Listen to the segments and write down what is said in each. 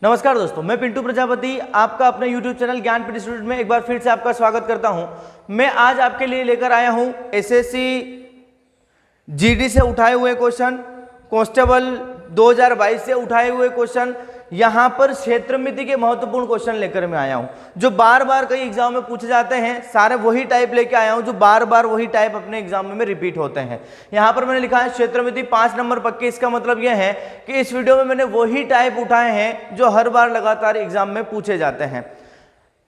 नमस्कार दोस्तों, मैं पिंटू प्रजापति आपका अपने YouTube चैनल ज्ञानपीठ इंस्टीट्यूट में एक बार फिर से आपका स्वागत करता हूं। मैं आज आपके लिए लेकर आया हूं एसएससी जीडी से उठाए हुए क्वेश्चन, कांस्टेबल 2022 से उठाए हुए क्वेश्चन, यहां पर क्षेत्र मिति के महत्वपूर्ण क्वेश्चन लेकर मैं आया हूं जो बार बार कई एग्जाम में पूछे जाते हैं। सारे वही टाइप लेके आया हूं जो बार बार वही टाइप अपने एग्जाम में रिपीट होते हैं। यहां पर मैंने लिखा है क्षेत्र मिति 5 नंबर पक्के। इसका मतलब यह है कि इस वीडियो में मैंने वही टाइप उठाए हैं जो हर बार लगातार एग्जाम में पूछे जाते हैं।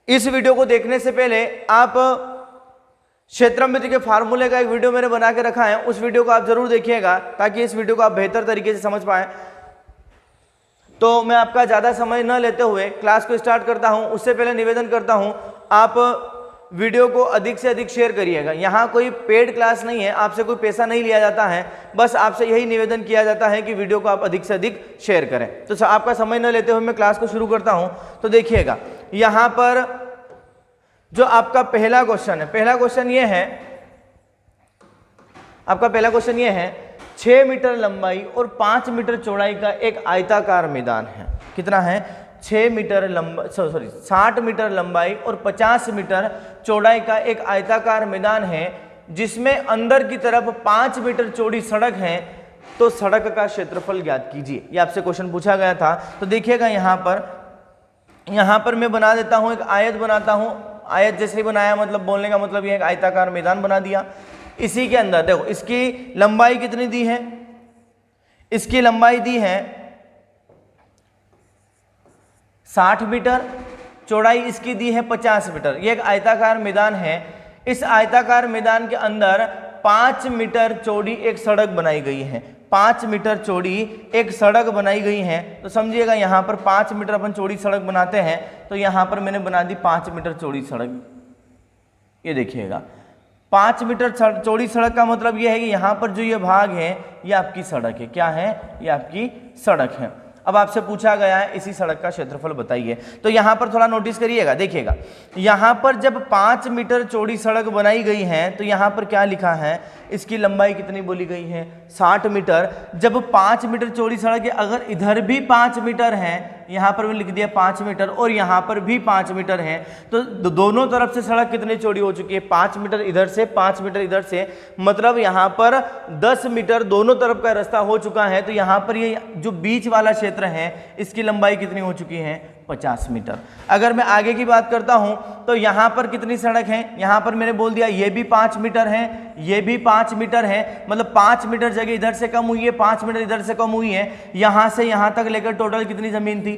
इस वीडियो को देखने से पहले आप क्षेत्र मिति के फार्मूले का एक वीडियो मैंने बना के रखा है, उस वीडियो को आप जरूर देखिएगा ताकि इस वीडियो को आप बेहतर तरीके से समझ पाएं। तो मैं आपका ज़्यादा समय न लेते हुए क्लास को स्टार्ट करता हूं। उससे पहले निवेदन करता हूं, आप वीडियो को अधिक से अधिक शेयर करिएगा। यहाँ कोई पेड क्लास नहीं है, आपसे कोई पैसा नहीं लिया जाता है, बस आपसे यही निवेदन किया जाता है कि वीडियो को आप अधिक से अधिक शेयर करें। तो आपका समय न लेते हुए मैं क्लास को शुरू करता हूँ। तो देखिएगा, यहाँ पर जो आपका पहला क्वेश्चन है, पहला क्वेश्चन ये है, आपका पहला क्वेश्चन ये है 6 मीटर लंबाई और 5 मीटर चौड़ाई का एक आयताकार मैदान है। कितना है? 6 मीटर लंबा 60 मीटर लंबाई और 50 मीटर चौड़ाई का एक आयताकार मैदान है जिसमें अंदर की तरफ 5 मीटर चौड़ी सड़क है। तो सड़क का क्षेत्रफल ज्ञात कीजिए। ये आपसे क्वेश्चन पूछा गया था। तो देखिएगा, यहाँ पर मैं बना देता हूँ, एक आयत बनाता हूँ। आयत जैसे ही बनाया, मतलब बोलने का मतलब ये एक आयताकार मैदान बना दिया। इसी के अंदर देखो, इसकी लंबाई कितनी दी है? इसकी लंबाई दी है 60 मीटर, चौड़ाई इसकी दी है 50 मीटर। ये एक आयताकार मैदान है। इस आयताकार मैदान के अंदर 5 मीटर चौड़ी एक सड़क बनाई गई है। 5 मीटर चौड़ी एक सड़क बनाई गई है। तो समझिएगा, यहाँ पर 5 मीटर अपन चौड़ी सड़क बनाते हैं, तो यहाँ पर मैंने बना दी 5 मीटर चौड़ी सड़क। ये देखिएगा, 5 मीटर चौड़ी सड़क का मतलब यह है कि यहाँ पर जो ये भाग है ये आपकी सड़क है। क्या है? ये आपकी सड़क है। अब आपसे पूछा गया है इसी सड़क का क्षेत्रफल बताइए। तो यहाँ पर थोड़ा नोटिस करिएगा, देखिएगा, यहाँ पर जब 5 मीटर चौड़ी सड़क बनाई गई है तो यहाँ पर क्या लिखा है? इसकी लंबाई कितनी बोली गई है? 60 मीटर। जब 5 मीटर चौड़ी सड़क है, अगर इधर भी 5 मीटर है, यहाँ पर भी लिख दिया 5 मीटर और यहाँ पर भी 5 मीटर है, तो दोनों तरफ से सड़क कितनी चौड़ी हो चुकी है? 5 मीटर इधर से, 5 मीटर इधर से, मतलब यहाँ पर 10 मीटर दोनों तरफ का रास्ता हो चुका है। तो यहाँ पर ये जो बीच वाला क्षेत्र है, इसकी लंबाई कितनी हो चुकी है? 50 मीटर। अगर मैं आगे की बात करता हूं तो यहां पर कितनी सड़क है? यहां पर मैंने बोल दिया ये भी 5 मीटर है, ये भी 5 मीटर है, मतलब 5 मीटर जगह इधर से कम हुई है, 5 मीटर इधर से कम हुई है। यहां से यहां तक लेकर टोटल कितनी जमीन थी,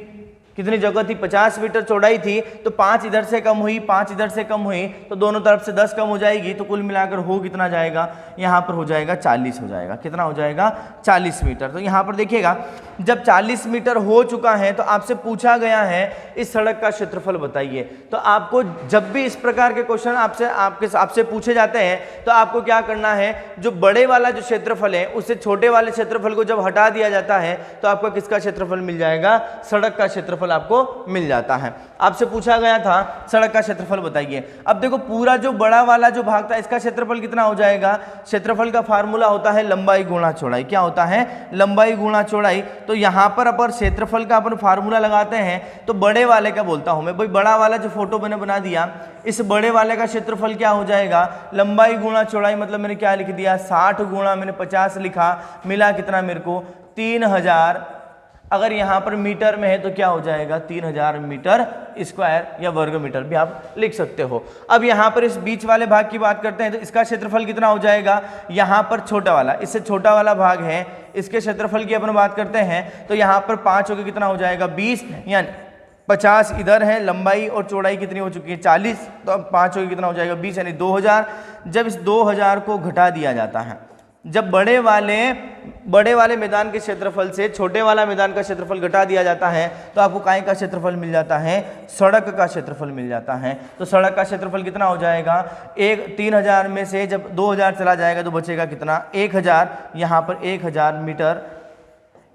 कितनी जगह थी? 50 मीटर चौड़ाई थी, तो 5 इधर से कम हुई, 5 इधर से कम हुई, तो दोनों तरफ से 10 कम हो जाएगी। तो कुल मिलाकर हो कितना जाएगा? यहाँ पर हो जाएगा 40 हो जाएगा। कितना हो जाएगा? 40 मीटर। तो यहाँ पर देखिएगा, जब 40 मीटर हो चुका है तो आपसे पूछा गया है इस सड़क का क्षेत्रफल बताइए। तो आपको जब भी इस प्रकार के क्वेश्चन आपसे पूछे जाते हैं तो आपको क्या करना है? जो बड़े वाला जो क्षेत्रफल है उससे छोटे वाले क्षेत्रफल को जब हटा दिया जाता है तो आपको किसका क्षेत्रफल मिल जाएगा? सड़क का क्षेत्रफल आपको मिल जाता है। आपसे पूछा गया था सड़क का क्षेत्रफल बताइए। अब देखो, पूरा जो बड़ा वाला जो भाग था इसका क्षेत्रफल कितना हो जाएगा? क्षेत्रफल का फार्मूला होता है लंबाई गुणा चौड़ाई। क्या होता है? लंबाई गुणा चौड़ाई। तो यहाँ पर अपन क्षेत्रफल का अपन फार्मूला लगाते हैं तो बड़े वाले का बोलता हूं मैं, भाई बड़ा वाला जो फोटो मैंने बना दिया, इस बड़े वाले का क्षेत्रफल क्या हो जाएगा? लंबाई गुणा चौड़ाई। मतलब मैंने क्या लिख दिया? 60 गुणा मैंने 50 लिखा, मिला कितना मेरे को? 3000। अगर यहाँ पर मीटर में है तो क्या हो जाएगा? 3000 मीटर स्क्वायर या वर्ग मीटर भी आप लिख सकते हो। अब यहाँ पर इस बीच वाले भाग की बात करते हैं तो इसका क्षेत्रफल कितना हो जाएगा? यहाँ पर छोटा वाला, इससे छोटा वाला भाग है, इसके क्षेत्रफल की अपन बात करते हैं तो यहाँ पर 5 होकर कितना हो जाएगा? 20, यानी 50 इधर है, लंबाई और चौड़ाई कितनी हो चुकी है? 40। तो अब 5 होकर कितना हो जाएगा? 20, यानी 2000। जब इस 2000 को घटा दिया जाता है, जब बड़े वाले मैदान के क्षेत्रफल से छोटे वाला मैदान का क्षेत्रफल घटा दिया जाता है तो आपको काय का क्षेत्रफल मिल जाता है? सड़क का क्षेत्रफल मिल जाता है। तो सड़क का क्षेत्रफल कितना हो जाएगा? 3000 में से जब 2000 चला जाएगा तो बचेगा कितना? 1000। यहाँ पर 1000 मीटर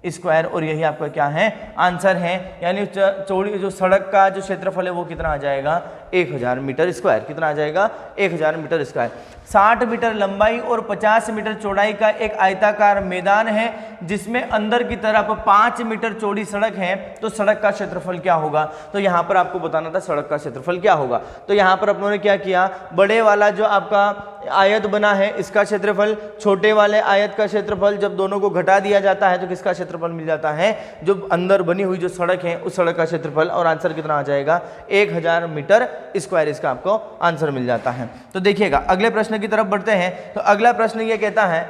स्क्वायर, और यही आपका क्या है? आंसर है। यानी चौड़ी जो सड़क का जो क्षेत्रफल है वो कितना आ जाएगा? 1000 मीटर स्क्वायर। कितना आ जाएगा? 1000 मीटर स्क्वायर। 60 मीटर लंबाई और 50 मीटर चौड़ाई का एक आयताकार मैदान है जिसमें अंदर की तरफ 5 मीटर चौड़ी सड़क है, तो सड़क का क्षेत्रफल क्या होगा? तो यहाँ पर आपको बताना था सड़क का क्षेत्रफल क्या होगा। तो यहाँ पर अपनों ने क्या किया, बड़े वाला जो आपका आयत बना है इसका क्षेत्रफल, छोटे वाले आयत का क्षेत्रफल, जब दोनों को घटा दिया जाता है तो किसका क्षेत्रफल मिल जाता है? जो अंदर बनी हुई जो सड़क है उस सड़क का क्षेत्रफल, और आंसर कितना आ जाएगा? 1000 मीटर स्क्वायर इसका आपको आंसर मिल जाता है। तो देखिएगा अगले प्रश्न की तरफ बढ़ते हैं। तो अगला प्रश्न ये कहता है,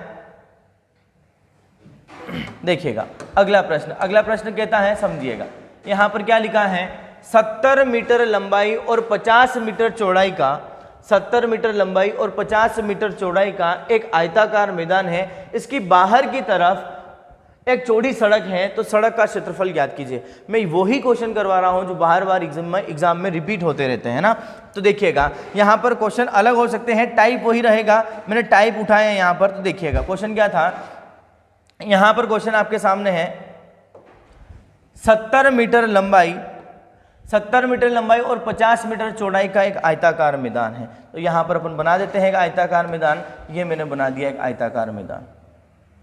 देखिएगा अगला प्रश्न कहता है, समझिएगा यहां पर क्या लिखा है, 70 मीटर लंबाई और 50 मीटर चौड़ाई का 70 मीटर लंबाई और 50 मीटर चौड़ाई का एक आयताकार मैदान है, इसकी बाहर की तरफ एक चौड़ी सड़क है, तो सड़क का क्षेत्रफल ज्ञात कीजिए। मैं वही क्वेश्चन करवा रहा हूं जो बार बार एग्जाम में रिपीट होते रहते हैं ना। तो देखिएगा यहां पर क्वेश्चन अलग हो सकते हैं, टाइप वही रहेगा, मैंने टाइप उठाए हैं यहां पर। तो देखिएगा क्वेश्चन क्या था, यहां पर क्वेश्चन आपके सामने है 70 मीटर लंबाई और 50 मीटर चौड़ाई का एक आयताकार मैदान है। तो यहां पर अपन बना देते हैं एक आयताकार मैदान। ये मैंने बना दिया एक आयताकार मैदान,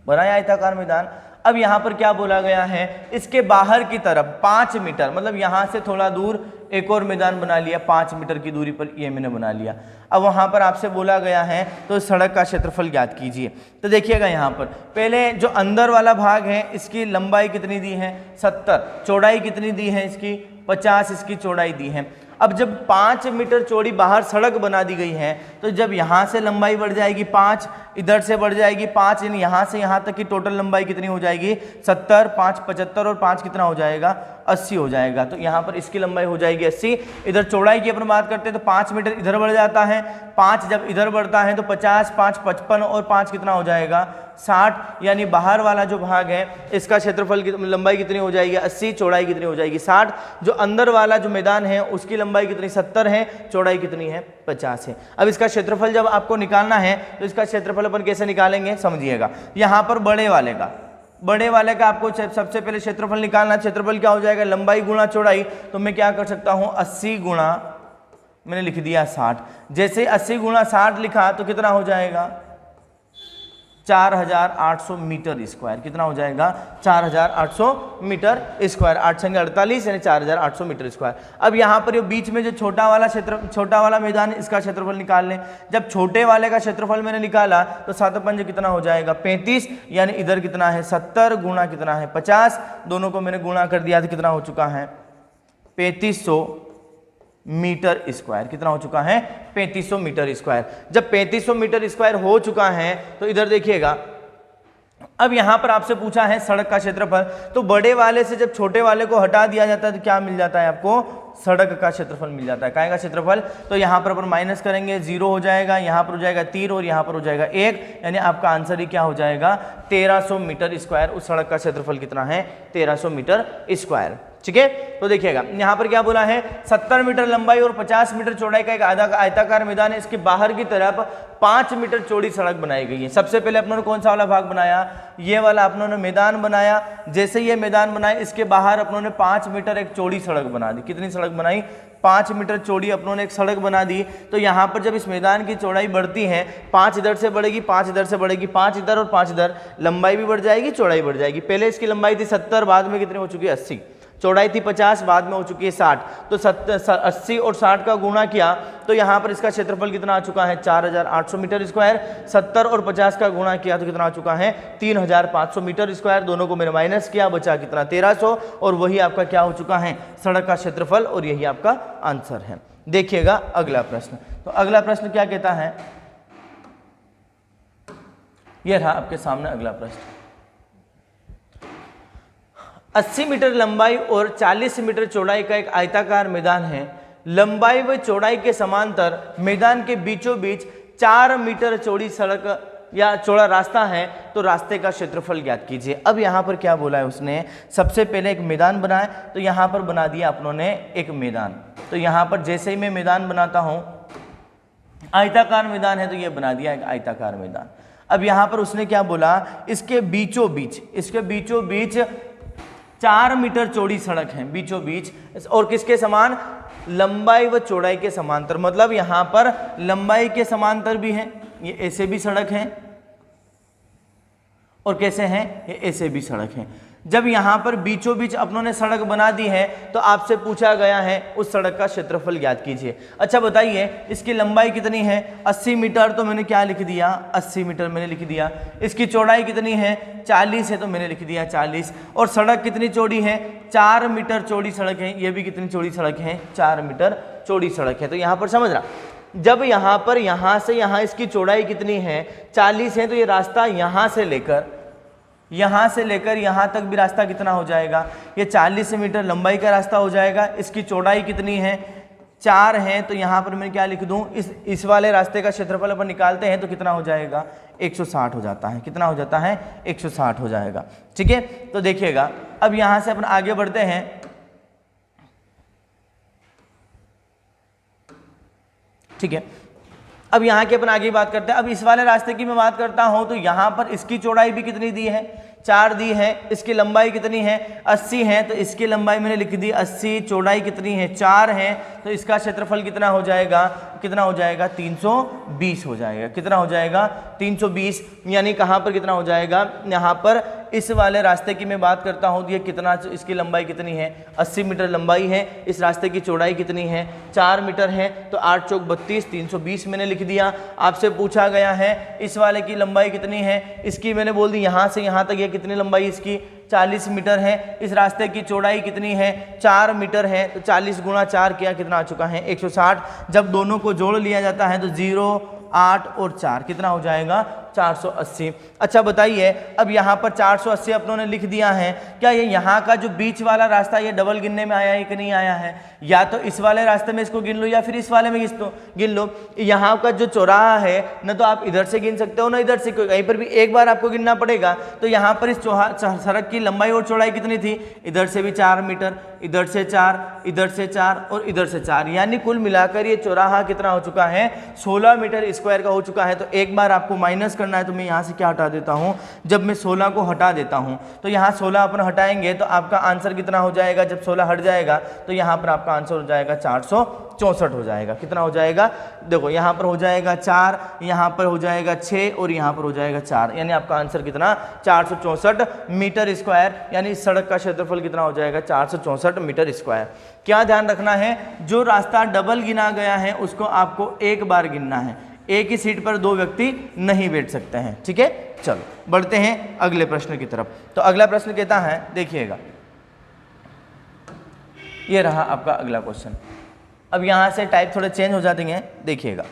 बनाया आयताकार मैदान। अब यहां पर क्या बोला गया है, इसके बाहर की तरफ 5 मीटर, मतलब यहां से थोड़ा दूर एक और मैदान बना लिया, 5 मीटर की दूरी पर ये मैंने बना लिया। अब वहां पर आपसे बोला गया है तो सड़क का क्षेत्रफल ज्ञात कीजिए। तो देखिएगा यहां पर पहले जो अंदर वाला भाग है इसकी लंबाई कितनी दी है? 70, चौड़ाई कितनी दी है इसकी? 50 इसकी चौड़ाई दी है। अब जब 5 मीटर चौड़ी बाहर सड़क बना दी गई है, तो जब यहाँ से लंबाई बढ़ जाएगी 5, इधर से बढ़ जाएगी 5, यानी यहाँ से यहाँ तक की टोटल लंबाई कितनी हो जाएगी? 70, 5 75 और 5 कितना हो जाएगा? 80 हो जाएगा। तो यहाँ पर इसकी लंबाई हो जाएगी 80। इधर चौड़ाई की अपन बात करते हैं तो 5 मीटर इधर बढ़ जाता है, 5 जब इधर बढ़ता है तो 50, 5 55 और 5 कितना हो जाएगा? 60, यानी बाहर वाला जो भाग है इसका क्षेत्रफल की लंबाई कितनी हो जाएगी? 80, चौड़ाई कितनी हो जाएगी? 60। जो अंदर वाला जो मैदान है उसकी लंबाई कितनी? 70 है, चौड़ाई कितनी है? 50 है। अब इसका क्षेत्रफल जब आपको निकालना है तो इसका क्षेत्रफल अपन कैसे निकालेंगे समझिएगा। यहाँ पर बड़े वाले का आपको सबसे पहले क्षेत्रफल निकालना। क्षेत्रफल क्या हो जाएगा? लंबाई गुणा चौड़ाई। तो मैं क्या कर सकता हूँ, 80 गुणा, मैंने लिख दिया 60। जैसे 80 गुणा 60 लिखा तो कितना हो जाएगा? 4800 मीटर स्क्वायर। कितना हो जाएगा? 4800 मीटर स्क्वायर। 8 संख्या 48 यानी 4800 मीटर स्क्वायर। अब यहाँ पर ये बीच में जो छोटा वाला मैदान है इसका क्षेत्रफल निकाल लें। जब छोटे वाले का क्षेत्रफल मैंने निकाला तो 7 पंजे कितना हो जाएगा? 35, यानी इधर कितना है? 70 गुणा कितना है? 50। दोनों को मैंने गुणा कर दिया तो कितना हो चुका है? 3500 मीटर स्क्वायर। कितना हो चुका है? 3500 मीटर स्क्वायर। जब 3500 मीटर स्क्वायर हो चुका है तो इधर देखिएगा, अब यहां पर आपसे पूछा है सड़क का क्षेत्रफल। तो बड़े वाले से जब छोटे वाले को हटा दिया जाता है तो क्या मिल जाता है आपको? सड़क का क्षेत्रफल मिल जाता है। काय का क्षेत्रफल? तो यहां पर अपन माइनस करेंगे, 0 हो जाएगा, यहां पर हो जाएगा 3 और यहां पर हो जाएगा 1, यानी आपका आंसर ही क्या हो जाएगा? 1300 मीटर स्क्वायर। उस सड़क का क्षेत्रफल कितना है? 1300 मीटर स्क्वायर। ठीक है। तो देखिएगा यहां पर क्या बोला है, 70 मीटर लंबाई और 50 मीटर चौड़ाई का एक आयताकार मैदान है, इसके बाहर की तरफ 5 मीटर चौड़ी सड़क बनाई गई है। सबसे पहले अपनों ने कौन सा वाला भाग बनाया? ये वाला अपनों ने मैदान बनाया। जैसे ये मैदान बनाया इसके बाहर अपनों ने 5 मीटर एक चौड़ी सड़क बना दी। कितनी सड़क बनाई? 5 मीटर चौड़ी अपनों ने एक सड़क बना दी। तो यहाँ पर जब इस मैदान की चौड़ाई बढ़ती है, 5 इधर से बढ़ेगी, 5 इधर से बढ़ेगी, 5 इधर और 5 इधर, लंबाई भी बढ़ जाएगी, चौड़ाई बढ़ जाएगी। पहले इसकी लंबाई थी 70, बाद में कितनी हो चुकी है? 80। चौड़ाई थी 50, बाद में हो चुकी है 60। तो 80 और 60 का गुणा किया तो यहाँ पर इसका क्षेत्रफल कितना आ चुका है? 4800 मीटर स्क्वायर। 70 और 50 का गुणा किया तो कितना आ चुका है? 3500 मीटर स्क्वायर। दोनों को मैंने माइनस किया, बचा कितना? 1300। और वही आपका क्या हो चुका है? सड़क का क्षेत्रफल, और यही आपका आंसर है। देखिएगा अगला प्रश्न। तो अगला प्रश्न क्या कहता है, यह रहा आपके सामने अगला प्रश्न। 80 मीटर लंबाई और 40 मीटर चौड़ाई का एक आयताकार मैदान है। लंबाई व चौड़ाई के समांतर मैदान के बीचों बीच 4 मीटर चौड़ी सड़क या चौड़ा रास्ता है, तो रास्ते का क्षेत्रफल ज्ञात कीजिए। अब यहाँ पर क्या बोला है उसने, सबसे पहले एक मैदान बनाया, तो यहाँ पर बना दिया अपनों ने एक मैदान। तो यहाँ पर जैसे ही मैं मैदान बनाता हूँ, आयताकार मैदान है तो ये बना दिया एक आयताकार मैदान। अब यहाँ पर उसने क्या बोला, इसके बीचों बीच 4 मीटर चौड़ी सड़क है, बीचों बीच, और किसके समान? लंबाई व चौड़ाई के समांतर, मतलब यहां पर लंबाई के समांतर भी है, ये ऐसे भी सड़क है और कैसे हैं, ये ऐसे भी सड़क है। जब यहां पर बीचों बीच अपनों ने सड़क बना दी है तो आपसे पूछा गया है उस सड़क का क्षेत्रफल ज्ञात कीजिए। अच्छा बताइए इसकी लंबाई कितनी है, 80 मीटर, तो मैंने क्या लिख दिया, 80 मीटर मैंने लिख दिया। इसकी चौड़ाई कितनी है, 40 है, तो मैंने लिख दिया 40। और सड़क कितनी चौड़ी है, 4 मीटर चौड़ी सड़क है। ये भी कितनी चौड़ी सड़क है, 4 मीटर चौड़ी सड़क है। तो यहां पर समझना, जब यहां पर यहां से यहां इसकी चौड़ाई कितनी है, 40 है, तो ये रास्ता यहां से लेकर यहां तक भी रास्ता कितना हो जाएगा, ये 40 मीटर लंबाई का रास्ता हो जाएगा। इसकी चौड़ाई कितनी है, 4 है, तो यहां पर मैं क्या लिख दूं, इस वाले रास्ते का क्षेत्रफल अपन निकालते हैं तो कितना हो जाएगा, 160 हो जाता है। कितना हो जाता है, 160 हो जाएगा। ठीक है, तो देखिएगा अब यहां से अपन आगे बढ़ते हैं। ठीक है, अब यहाँ की अपन आगे बात करते हैं। अब इस वाले रास्ते की मैं बात करता हूं तो यहाँ पर इसकी चौड़ाई भी कितनी दी है, 4 दी है। इसकी लंबाई कितनी है, 80 है, तो इसकी लंबाई मैंने लिख दी 80, चौड़ाई कितनी है, 4 है, तो इसका क्षेत्रफल कितना हो जाएगा, 320 हो जाएगा। कितना हो जाएगा, 320। यानी कहाँ पर कितना हो जाएगा, यहाँ पर इस वाले रास्ते की मैं बात करता हूँ, ये कितना, इसकी लंबाई कितनी है, 80 मीटर लंबाई है। इस रास्ते की चौड़ाई कितनी है, 4 मीटर है, तो 8 चौक 32, 320 मैंने लिख दिया। आपसे पूछा गया है इस वाले की लंबाई कितनी है, इसकी मैंने बोल दी यहाँ से यहाँ तक ये कितनी लंबाई इसकी, 40 मीटर है। इस रास्ते की चौड़ाई कितनी है, 4 मीटर है, तो 40 गुणा 4 किया, कितना आ चुका है, 160। जब दोनों को जोड़ लिया जाता है तो 0, 8 और 4 कितना हो जाएगा, 480। अच्छा बताइए, अब यहाँ पर 480 अपनों ने लिख दिया है, क्या ये यहाँ का जो बीच वाला रास्ता ये डबल गिनने में आया है कि नहीं आया है, या तो इस वाले रास्ते में इसको गिन लो या फिर इस वाले में गिन लो। यहाँ का जो चौराहा है न तो आप इधर से गिन सकते हो ना इधर से, कहीं पर भी एक बार आपको गिनना पड़ेगा। तो यहाँ पर इस सड़क की लंबाई और चौड़ाई कितनी थी, इधर से भी 4 मीटर, इधर से 4, इधर से 4 और इधर से 4, यानी कुल मिलाकर ये चौराहा कितना हो चुका है, 16 मीटर स्क्वायर का हो चुका है। तो एक बार आपको माइनस करना है, तो मैं यहाँ से क्या हटा देता हूँ, जब मैं 16 को हटा देता हूँ तो यहाँ 16 अपन हटाएंगे तो आपका आंसर कितना हो जाएगा, जब 16 हट जाएगा तो यहाँ पर आपका आंसर हो जाएगा 464 हो जाएगा। कितना हो जाएगा, देखो यहाँ पर हो जाएगा 4, यहाँ पर हो जाएगा 6 और यहाँ पर हो जाएगा 4, यानी आपका आंसर कितना, 464 मीटर स्क्वायर। यानी इस सड़क का क्षेत्रफल कितना हो जाएगा, 464 मीटर स्क्वायर। क्या ध्यान रखना है, जो रास्ता डबल गिना गया है उसको आपको एक बार गिनना है, एक ही सीट पर 2 व्यक्ति नहीं बैठ सकते हैं। ठीक है, चलो बढ़ते हैं अगले प्रश्न की तरफ। तो अगला प्रश्न कहता है, देखिएगा ये रहा आपका अगला क्वेश्चन। अब यहां से टाइप थोड़े चेंज हो जाते हैं, देखिएगा।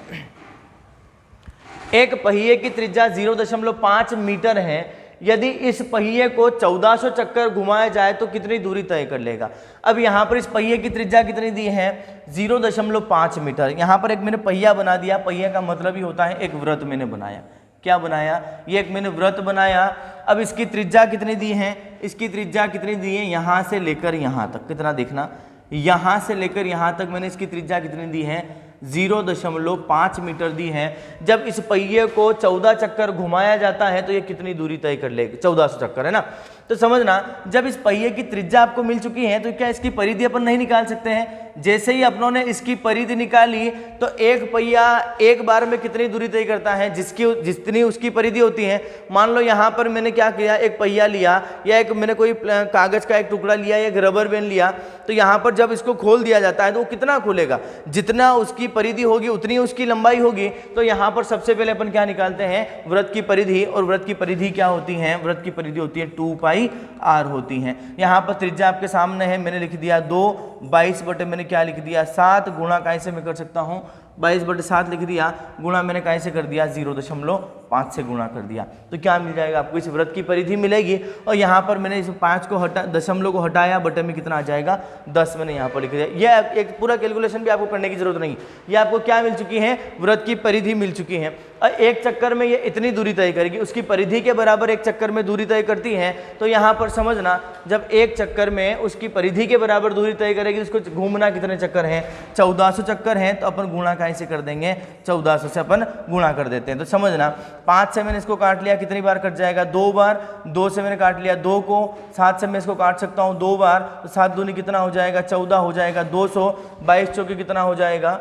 एक पहिए की त्रिज्या 0.5 मीटर है, यदि इस पहिए को 1400 चक्कर घुमाया जाए तो कितनी दूरी तय कर लेगा। अब यहाँ पर इस पहिए की त्रिज्या कितनी दी है, 0.5 मीटर। यहाँ पर एक मैंने पहिया बना दिया, पहिया का मतलब ही होता है एक वृत्त मैंने बनाया। क्या बनाया, ये एक मैंने वृत्त बनाया। अब इसकी त्रिज्या कितनी दी है, इसकी त्रिज्या कितनी दी है, यहाँ से लेकर यहाँ तक, कितना देखना, यहाँ से लेकर यहाँ तक मैंने इसकी त्रिज्या कितनी दी है, 0.5 मीटर दी है। जब इस पहिए को 14 चक्कर घुमाया जाता है तो ये कितनी दूरी तय कर लेगी, 1400 चक्कर, है ना। तो समझना, जब इस पहिए की त्रिज्या आपको मिल चुकी है तो क्या इसकी परिधि अपन नहीं निकाल सकते हैं। जैसे ही अपनों ने इसकी परिधि निकाली तो एक पहिया एक बार में कितनी दूरी तय करता है, जितनी उसकी परिधि होती है। मान लो यहाँ पर मैंने क्या किया, एक पहिया लिया या एक मैंने कोई कागज का एक टुकड़ा लिया या एक रबर बैंड लिया, तो यहाँ पर जब इसको खोल दिया जाता है तो वो कितना खोलेगा, जितना उसकी परिधि होगी उतनी उसकी लंबाई होगी। तो यहाँ पर सबसे पहले अपन क्या निकालते हैं, वृत्त की परिधि। और वृत्त की परिधि क्या होती है, वृत्त की परिधि होती है 2πr होती है। यहाँ पर त्रिज्या आपके सामने है, मैंने लिख दिया 2, 22 बटे मैंने क्या लिख दिया 7, गुणा कैसे मैं कर सकता हूँ, 22/7 लिख दिया, गुणा मैंने कैसे कर दिया 0.5 से गुणा कर दिया। तो क्या मिल जाएगा आपको, इस वृत्त की परिधि मिलेगी। और यहाँ पर मैंने इस 5 को हटा, दशमलव को हटाया, बटे में कितना आ जाएगा 10 मैंने यहाँ पर लिख दिया। ये एक पूरा कैलकुलेशन भी आपको करने की जरूरत नहीं, ये आपको क्या मिल चुकी है, वृत्त की परिधि मिल चुकी है। और एक चक्कर में ये इतनी दूरी तय करेगी, उसकी परिधि के बराबर एक चक्कर में दूरी तय करती है। तो यहाँ पर समझना, जब एक चक्कर में उसकी परिधि के बराबर दूरी तय करेगी, उसको घूमना कितने चक्कर हैं, 1400 चक्कर हैं। तो अपन गुणा ऐसे कर देंगे 1400 से अपन गुणा कर देते हैं। तो समझना 5 से मैंने इसको काट लिया, कितनी बार कट जाएगा 2 बार, 2 से मैंने काट लिया 2 को, 7 से मैं इसको काट सकता हूँ 2 बार, तो 7 दूनी कितना हो जाएगा 14 हो जाएगा, 200, 22 चौके कितना हो जाएगा,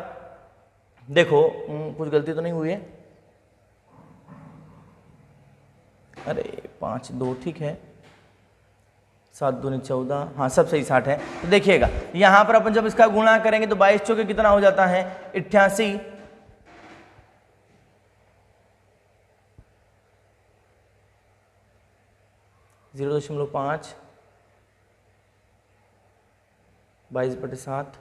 देखो कुछ गलती तो नहीं हुई है, अरे 5 2 ठीक है, 7 दूनी 14, हाँ सब सही 60 है। तो देखिएगा यहां पर अपन जब इसका गुणा करेंगे तो 22 चौके कितना हो जाता है 88, 0.5, 22/7,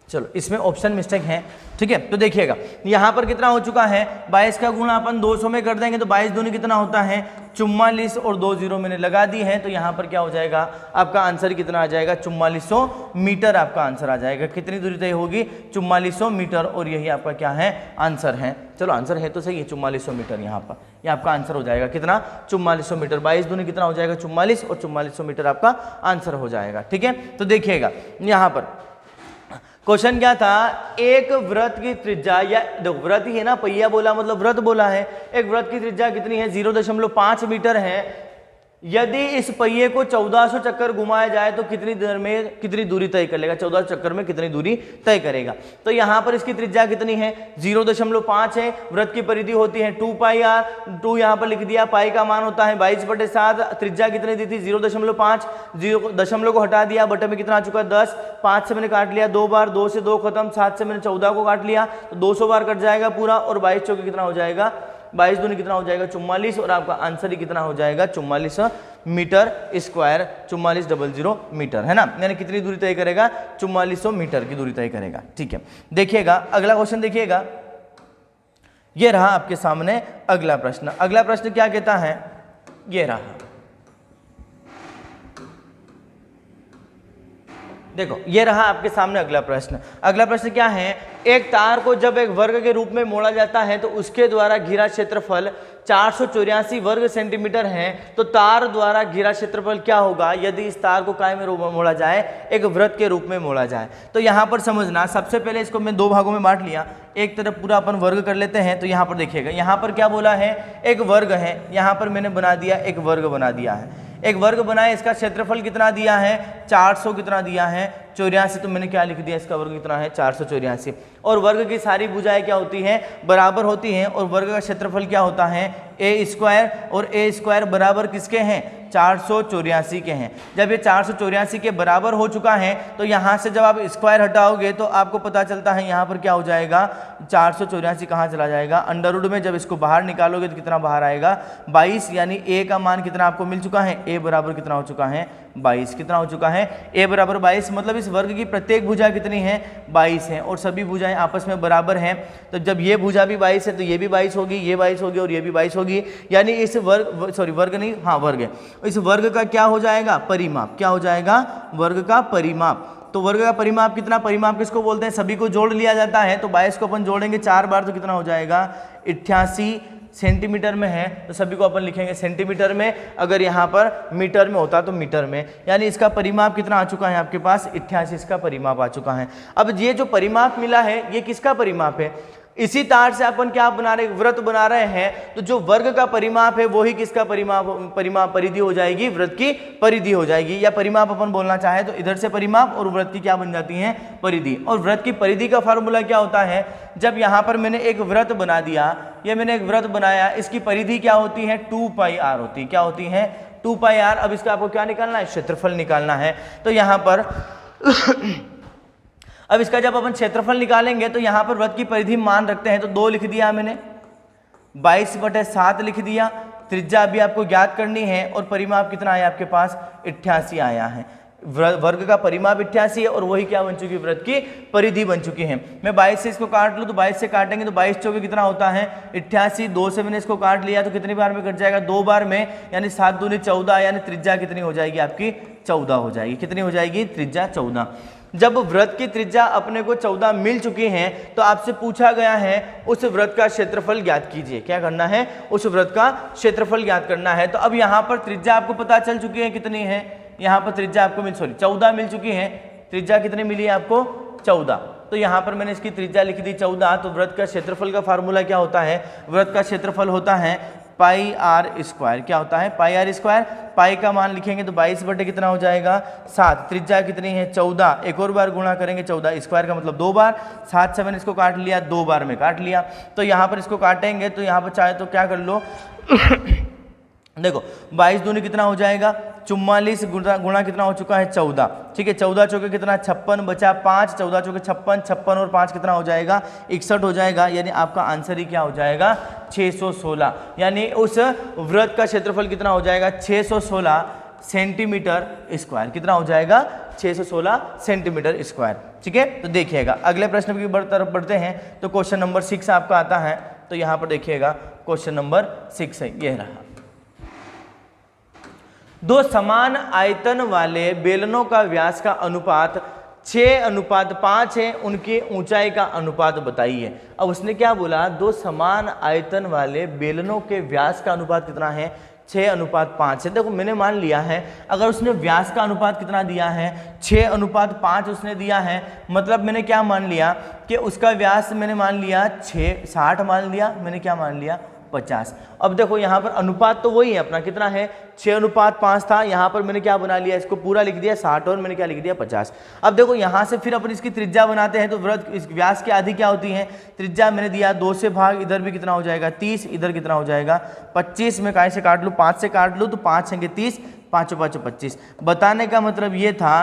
चलो इसमें ऑप्शन मिस्टेक है, ठीक है। तो देखिएगा यहां पर कितना हो चुका है, 22 का गुणा अपन 200 में कर देंगे तो 22 दूनी कितना होता है 44 और 2 0 मैंने लगा दी है, तो यहां पर क्या हो जाएगा आपका आंसर कितना आ जाएगा 4400 मीटर आपका आंसर आ जाएगा। कितनी दूरी तय होगी 4400 मीटर, और यही आपका क्या है आंसर है। चलो आंसर है तो सही है 4400 मीटर, यहाँ पर यह आपका आंसर हो जाएगा कितना 4400 मीटर, 22 दूनी कितना हो जाएगा 44 और 4400 मीटर आपका आंसर हो जाएगा, ठीक है। तो देखिएगा यहाँ पर क्वेश्चन क्या था, एक वृत्त की त्रिज्या, या देखो वृत्त ही है ना, पहिया बोला मतलब वृत्त बोला है, एक वृत्त की त्रिज्या कितनी है 0.5 मीटर है। यदि इस पहिए को 1400 चक्कर घुमाया जाए तो कितनी देर में कितनी दूरी तय कर लेगा, 1400 चक्कर में कितनी दूरी तय करेगा। तो यहां पर इसकी त्रिज्या कितनी है 0.5 है, वृत्त की परिधि होती है 2πr, 2 यहां पर लिख दिया, पाई का मान होता है 22/7, त्रिज्या कितनी दी थी 0.5, 0 दशमलव को हटा दिया, बटे में कितना आ चुका है 10, 5 से मैंने काट लिया 2 बार, 2 से 2 खत्म, 7 से मैंने 14 को काट लिया तो 200 बार कट जाएगा पूरा, और 22 चौके कितना हो जाएगा 22 दूनी कितना हो जाएगा 44, और आपका आंसर ही कितना हो जाएगा 44 मीटर स्क्वायर, 4400 मीटर, है ना। यानी कितनी दूरी तय करेगा 4400 मीटर की दूरी तय करेगा, ठीक है। देखिएगा अगला क्वेश्चन, देखिएगा ये रहा आपके सामने अगला प्रश्न। अगला प्रश्न क्या कहता है, ये रहा, देखो ये रहा आपके सामने अगला प्रश्न। अगला प्रश्न क्या है, एक तार को जब एक वर्ग के रूप में मोड़ा जाता है तो उसके द्वारा घिरा क्षेत्रफल 484 वर्ग सेंटीमीटर है, तो तार द्वारा घिरा क्षेत्रफल क्या होगा यदि इस तार को काय में मोड़ा जाए, एक वृत्त के रूप में मोड़ा जाए। तो यहाँ पर समझना, सबसे पहले इसको मैं 2 भागों में बांट लिया, एक तरफ पूरा अपन वर्ग कर लेते हैं। तो यहाँ पर देखिएगा, यहाँ पर क्या बोला है, एक वर्ग है, यहाँ पर मैंने बना दिया एक वर्ग बना दिया है, एक वर्ग बनाए, इसका क्षेत्रफल कितना दिया है 400 कितना दिया है 84, तो मैंने क्या लिख दिया, इसका वर्ग कितना है 484, और वर्ग की सारी भुजाएं क्या होती हैं बराबर होती हैं, और वर्ग का क्षेत्रफल क्या होता है ए स्क्वायर, और ए स्क्वायर बराबर किसके हैं 484 के हैं। जब ये 484 के बराबर हो चुका है तो यहाँ से जब आप स्क्वायर हटाओगे तो आपको पता चलता है यहाँ पर क्या हो जाएगा 484 कहाँ चला जाएगा, अंडर रूट में। जब इसको बाहर निकालोगे तो कितना बाहर आएगा 22, यानी ए का मान कितना आपको मिल चुका है, ए बराबर कितना हो चुका है 22, कितना हो चुका है ए बराबर 22, मतलब इस वर्ग की प्रत्येक भुजा कितनी है 22 है, और सभी भुजाएं आपस में बराबर हैं। तो जब ये भुजा भी 22 है तो ये भी 22 होगी, ये 22 होगी और ये भी 22 होगी, यानी इस वर्ग, सॉरी वर्ग नहीं, हाँ वर्ग है, इस वर्ग का क्या हो जाएगा परिमाप, क्या हो जाएगा वर्ग का परिमाप। तो वर्ग का परिमाप कितना, परिमाप किसको बोलते हैं, सभी को जोड़ लिया जाता है। तो 22 को अपन जोड़ेंगे 4 बार तो कितना हो जाएगा 88 सेंटीमीटर में है, तो सभी को अपन लिखेंगे सेंटीमीटर में, अगर यहाँ पर मीटर में होता तो मीटर में, यानी इसका परिमाप कितना आ चुका है आपके पास 88 इसका परिमाप आ चुका है। अब ये जो परिमाप मिला है ये किसका परिमाप है, इसी तार से अपन क्या बना रहे, वृत्त बना रहे हैं, तो जो वर्ग का परिमाप है वही किसका परिमाप परिधि हो जाएगी, वृत्त की परिधि हो जाएगी, या परिमाप अपन बोलना चाहे तो इधर से परिमाप और वृत्त की क्या बन जाती है परिधि। और वृत्त की परिधि का फार्मूला क्या होता है, जब यहाँ पर मैंने एक वृत्त बना दिया, ये मैंने एक वृत्त बनाया, इसकी परिधि क्या होती है 2πr होती है, क्या होती है 2πr। अब इसका आपको क्या निकालना है, क्षेत्रफल निकालना है। तो यहाँ पर अब इसका जब अपन क्षेत्रफल निकालेंगे तो यहाँ पर वृत्त की परिधि मान रखते हैं, तो 2 लिख दिया मैंने, 22/7 लिख दिया, त्रिज्या अभी आपको ज्ञात करनी है, और परिमाप कितना आया आपके पास 88 आया है। वर्ग का परिमाप 88 है और वही क्या बन चुकी है, वृत्त की परिधि बन चुकी है। मैं 22 से इसको काट लूँ तो 22 से काटेंगे तो 22 चौके कितना होता है 88, 2 से मैंने इसको काट लिया तो कितनी बार में कट जाएगा 2 बार में, यानी 7 दूनी 14, यानी त्रिज्या कितनी हो जाएगी आपकी 14 हो जाएगी, कितनी हो जाएगी त्रिज्या 14। जब वृत्त की त्रिज्या अपने को 14 मिल चुकी है तो आपसे पूछा गया है उस वृत्त का क्षेत्रफल ज्ञात कीजिए। क्या करना है? उस वृत्त का क्षेत्रफल ज्ञात करना है। तो अब यहाँ पर त्रिज्या आपको पता चल चुकी है कितनी है, यहाँ पर त्रिज्या आपको 14 मिल चुकी है। त्रिज्या कितनी मिली है आपको? 14। तो यहाँ पर मैंने इसकी त्रिज्या लिख दी 14। तो वृत्त का क्षेत्रफल का फार्मूला क्या होता है? वृत्त का क्षेत्रफल होता है पाई आर स्क्वायर। क्या होता है? पाई आर स्क्वायर। पाई का मान लिखेंगे तो 22 बटे कितना हो जाएगा? 7। त्रिज्या कितनी है? 14। एक और बार गुणा करेंगे 14 स्क्वायर का मतलब 2 बार। 7 से मैंने इसको काट लिया, 2 बार में काट लिया। तो यहाँ पर इसको काटेंगे तो यहाँ पर चाहे तो क्या कर लो देखो 22 दूनी कितना हो जाएगा? 44 गुणा कितना हो चुका है? 14। ठीक है, 14 चौके कितना? 56 बचा 5। 14 चौके 56, 56 और 5 कितना हो जाएगा? 61 हो जाएगा। यानी आपका आंसर ही क्या हो जाएगा? 616। यानी उस वृत्त का क्षेत्रफल कितना हो जाएगा? 616 सेंटीमीटर स्क्वायर। कितना हो जाएगा? 616 सेंटीमीटर स्क्वायर। ठीक है, तो देखिएगा अगले प्रश्न की तरफ बढ़ते हैं। तो क्वेश्चन नंबर 6 आपका आता है। तो यहाँ पर देखिएगा क्वेश्चन नंबर 6 है, यह रहा। दो समान आयतन वाले बेलनों का व्यास का अनुपात 6:5 है, उनकी ऊंचाई का अनुपात बताइए। अब उसने क्या बोला? दो समान आयतन वाले बेलनों के व्यास का अनुपात कितना है? 6:5 है। देखो मैंने मान लिया है अगर उसने व्यास का अनुपात कितना दिया है? 6:5 उसने दिया है, मतलब मैंने क्या मान लिया कि उसका व्यास मैंने मान लिया 60 मान लिया। मैंने क्या मान लिया? 50। अब देखो यहाँ पर अनुपात तो वही है अपना, कितना है? 6:5 था। यहाँ पर मैंने क्या बना लिया? इसको पूरा लिख दिया 60 और मैंने क्या लिख दिया? 50। अब देखो यहाँ से फिर अपन इसकी त्रिज्या बनाते हैं। तो वृत्त इस व्यास की आधी क्या होती है? त्रिज्या मैंने दिया 2 से भाग, इधर भी कितना हो जाएगा? 30, इधर कितना हो जाएगा? 25। में काय से काट लूँ? 5 से काट लूँ तो 5 होंगे 30, 5 5 25। बताने का मतलब ये था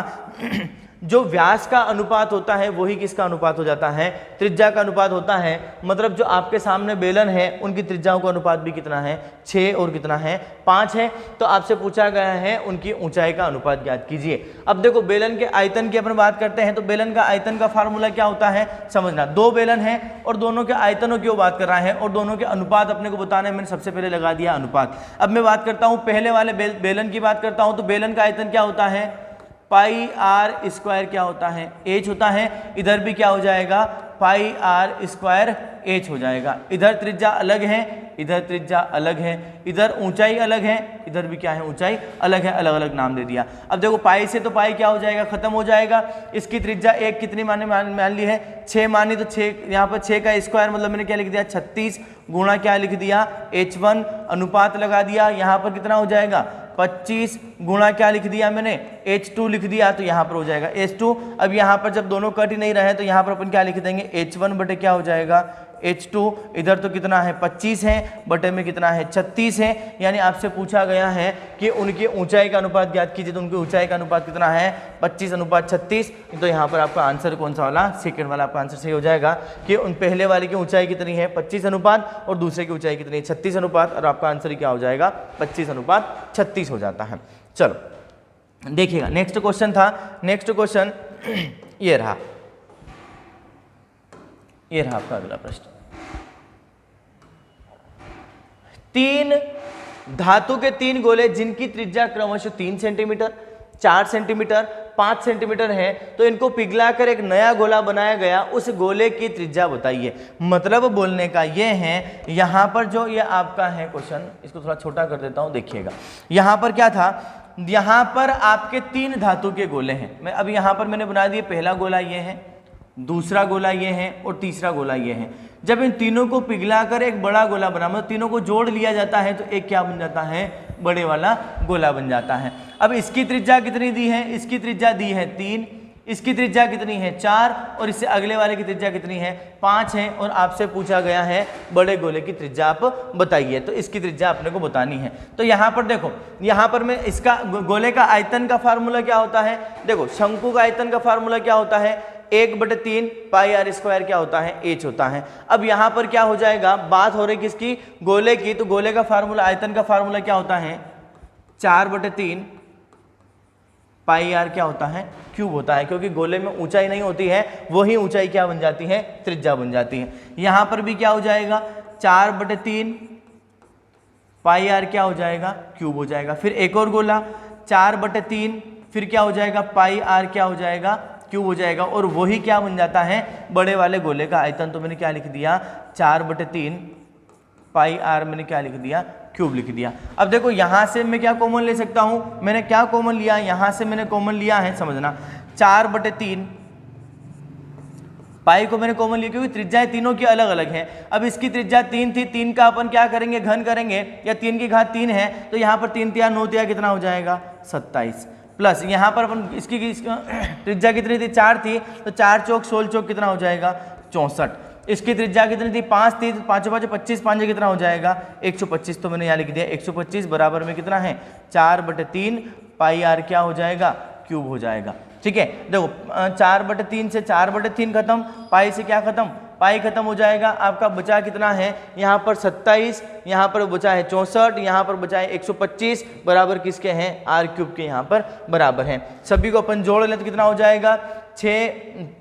जो व्यास का अनुपात होता है वही किसका अनुपात हो जाता है? त्रिज्या का अनुपात होता है। मतलब जो आपके सामने बेलन है उनकी त्रिज्याओं का अनुपात भी कितना है? 6 और कितना है? 5 है। तो आपसे पूछा गया है उनकी ऊंचाई का अनुपात ज्ञात कीजिए। अब देखो बेलन के आयतन की अपन बात करते हैं। तो बेलन का आयतन का फार्मूला क्या होता है? समझना, 2 बेलन है और दोनों के आयतनों की बात कर रहा है और दोनों के अनुपात अपने को बताने मैंने सबसे पहले लगा दिया अनुपात। अब मैं बात करता हूँ पहले वाले बेलन की बात करता हूँ। तो बेलन का आयतन क्या होता है? पाई आर स्क्वायर क्या होता है? एच होता है। इधर भी क्या हो जाएगा? पाई आर स्क्वायर एच हो जाएगा। इधर त्रिज्या अलग है, इधर त्रिज्या अलग है, इधर ऊंचाई अलग है, इधर भी क्या है? ऊंचाई अलग है, अलग अलग नाम दे दिया। अब देखो पाई से तो पाई क्या हो जाएगा? खत्म हो जाएगा। इसकी त्रिज्या एक कितनी मान ली है? 6 मानी। तो 6 यहाँ पर 6 का स्क्वायर मतलब मैंने क्या लिख दिया? 36 गुणा क्या लिख दिया? h1 अनुपात लगा दिया। यहाँ पर कितना हो जाएगा? 25 गुणा क्या लिख दिया मैंने? h2 लिख दिया। तो यहाँ पर हो जाएगा h2। अब यहाँ पर जब दोनों कट ही नहीं रहे तो यहाँ पर अपन क्या लिख देंगे? h1 बटे क्या हो जाएगा? h2। इधर तो कितना है? 25 है, बटे में कितना है? 36 है। यानी आपसे पूछा गया है कि उनकी ऊंचाई का अनुपात ज्ञात कीजिए। तो उनकी ऊंचाई का अनुपात कितना है? 25:36। तो यहाँ पर आपका आंसर कौन सा वाला? सेकंड वाला आपका आंसर सही हो जाएगा कि उन पहले वाले की ऊंचाई कितनी है? 25 अनुपात और दूसरे की ऊंचाई कितनी है? 36 अनुपात। और आपका आंसर ही क्या हो जाएगा? 25:36 हो जाता है। चलो देखिएगा नेक्स्ट क्वेश्चन था। नेक्स्ट क्वेश्चन ये रहा, ये रहा आपका अगला प्रश्न। 3 धातु के 3 गोले जिनकी त्रिज्या क्रमशः 3 सेंटीमीटर, 4 सेंटीमीटर, 5 सेंटीमीटर है, तो इनको पिघलाकर एक नया गोला बनाया गया। उस गोले की त्रिज्या बताइए। मतलब बोलने का ये है, यहां पर जो ये आपका है क्वेश्चन, इसको थोड़ा छोटा कर देता हूं, देखिएगा। यहां पर क्या था? यहां पर आपके 3 धातु के गोले हैं। मैं अब यहां पर मैंने बना दिए, पहला गोला ये है, दूसरा गोला ये है और तीसरा गोला ये है। जब इन तीनों को पिघलाकर एक बड़ा गोला बना, मतलब तीनों को जोड़ लिया जाता है तो एक क्या बन जाता है? बड़े वाला गोला बन जाता है। अब इसकी त्रिज्या कितनी दी है? इसकी त्रिज्या दी है 3, इसकी त्रिज्या कितनी है? 4 और इससे अगले वाले की त्रिज्या कितनी है? 5 है। और आपसे पूछा गया है बड़े गोले की त्रिज्या आप बताइए। तो इसकी त्रिज्या अपने को बतानी है। तो यहाँ पर देखो, यहाँ पर मैं इसका गोले का आयतन का फार्मूला क्या होता है? देखो शंकु का आयतन का फार्मूला क्या होता है? 1/3 पाई आर स्क्वायर क्या होता है? एच होता है। अब यहाँ पर क्या हो जाएगा? बात हो रही किसकी? गोले की। तो गोले का फार्मूला, आयतन का फार्मूला क्या होता है? 4/3 पाई आर क्या होता है? क्यूब होता है। क्योंकि गोले में ऊंचाई नहीं होती है, वही ऊंचाई क्या बन जाती है? त्रिज्या बन जाती है। यहाँ पर भी क्या हो जाएगा? 4/3 पाई आर क्या हो जाएगा? क्यूब हो जाएगा। फिर एक और गोला 4/3, फिर क्या हो जाएगा? पाई आर क्या हो जाएगा? क्यूब हो जाएगा, और वही क्या बन जाता है बड़े वाले गोले का आयतन। तो मैंने क्या लिख दिया 4/3 पाई आर, मैंने क्या लिख दिया क्यूब लिख दिया। अब देखो यहाँ से मैं क्या कॉमन ले सकता हूँ, मैंने क्या कॉमन लिया, यहाँ से मैंने कॉमन लिया है, समझना 4/3 पाई को मैंने कॉमन लिया क्योंकि त्रिज्याएं तीनों की अलग अलग हैं। अब इसकी त्रिज्या 3 थी, 3 का अपन क्या करेंगे घन करेंगे, या 3 की घात 3 है तो यहाँ पर 3 तिया 9 तिया कितना हो जाएगा 27, प्लस यहाँ पर अपन इसकी त्रिज्या कितनी थी 4 थी, तो 4 चौक 16 चौक कितना हो जाएगा 64। इसकी त्रिज्या कितनी थी 5 थी, 5 5 25, 5 कितना हो जाएगा 125। तो मैंने यहाँ लिख दिया 125 बराबर में कितना है 4/3 पाई आर क्या हो जाएगा क्यूब हो जाएगा। ठीक है, देखो 4/3 से 4/3 खत्म, पाई से क्या खत्म, पाई खत्म हो जाएगा। आपका बचा कितना है यहाँ पर 27, यहाँ पर बचा है 64, यहाँ पर बचा है 125 बराबर किसके हैं आर क्यूब के यहाँ पर बराबर हैं। सभी को अपन जोड़ लें तो कितना हो जाएगा 6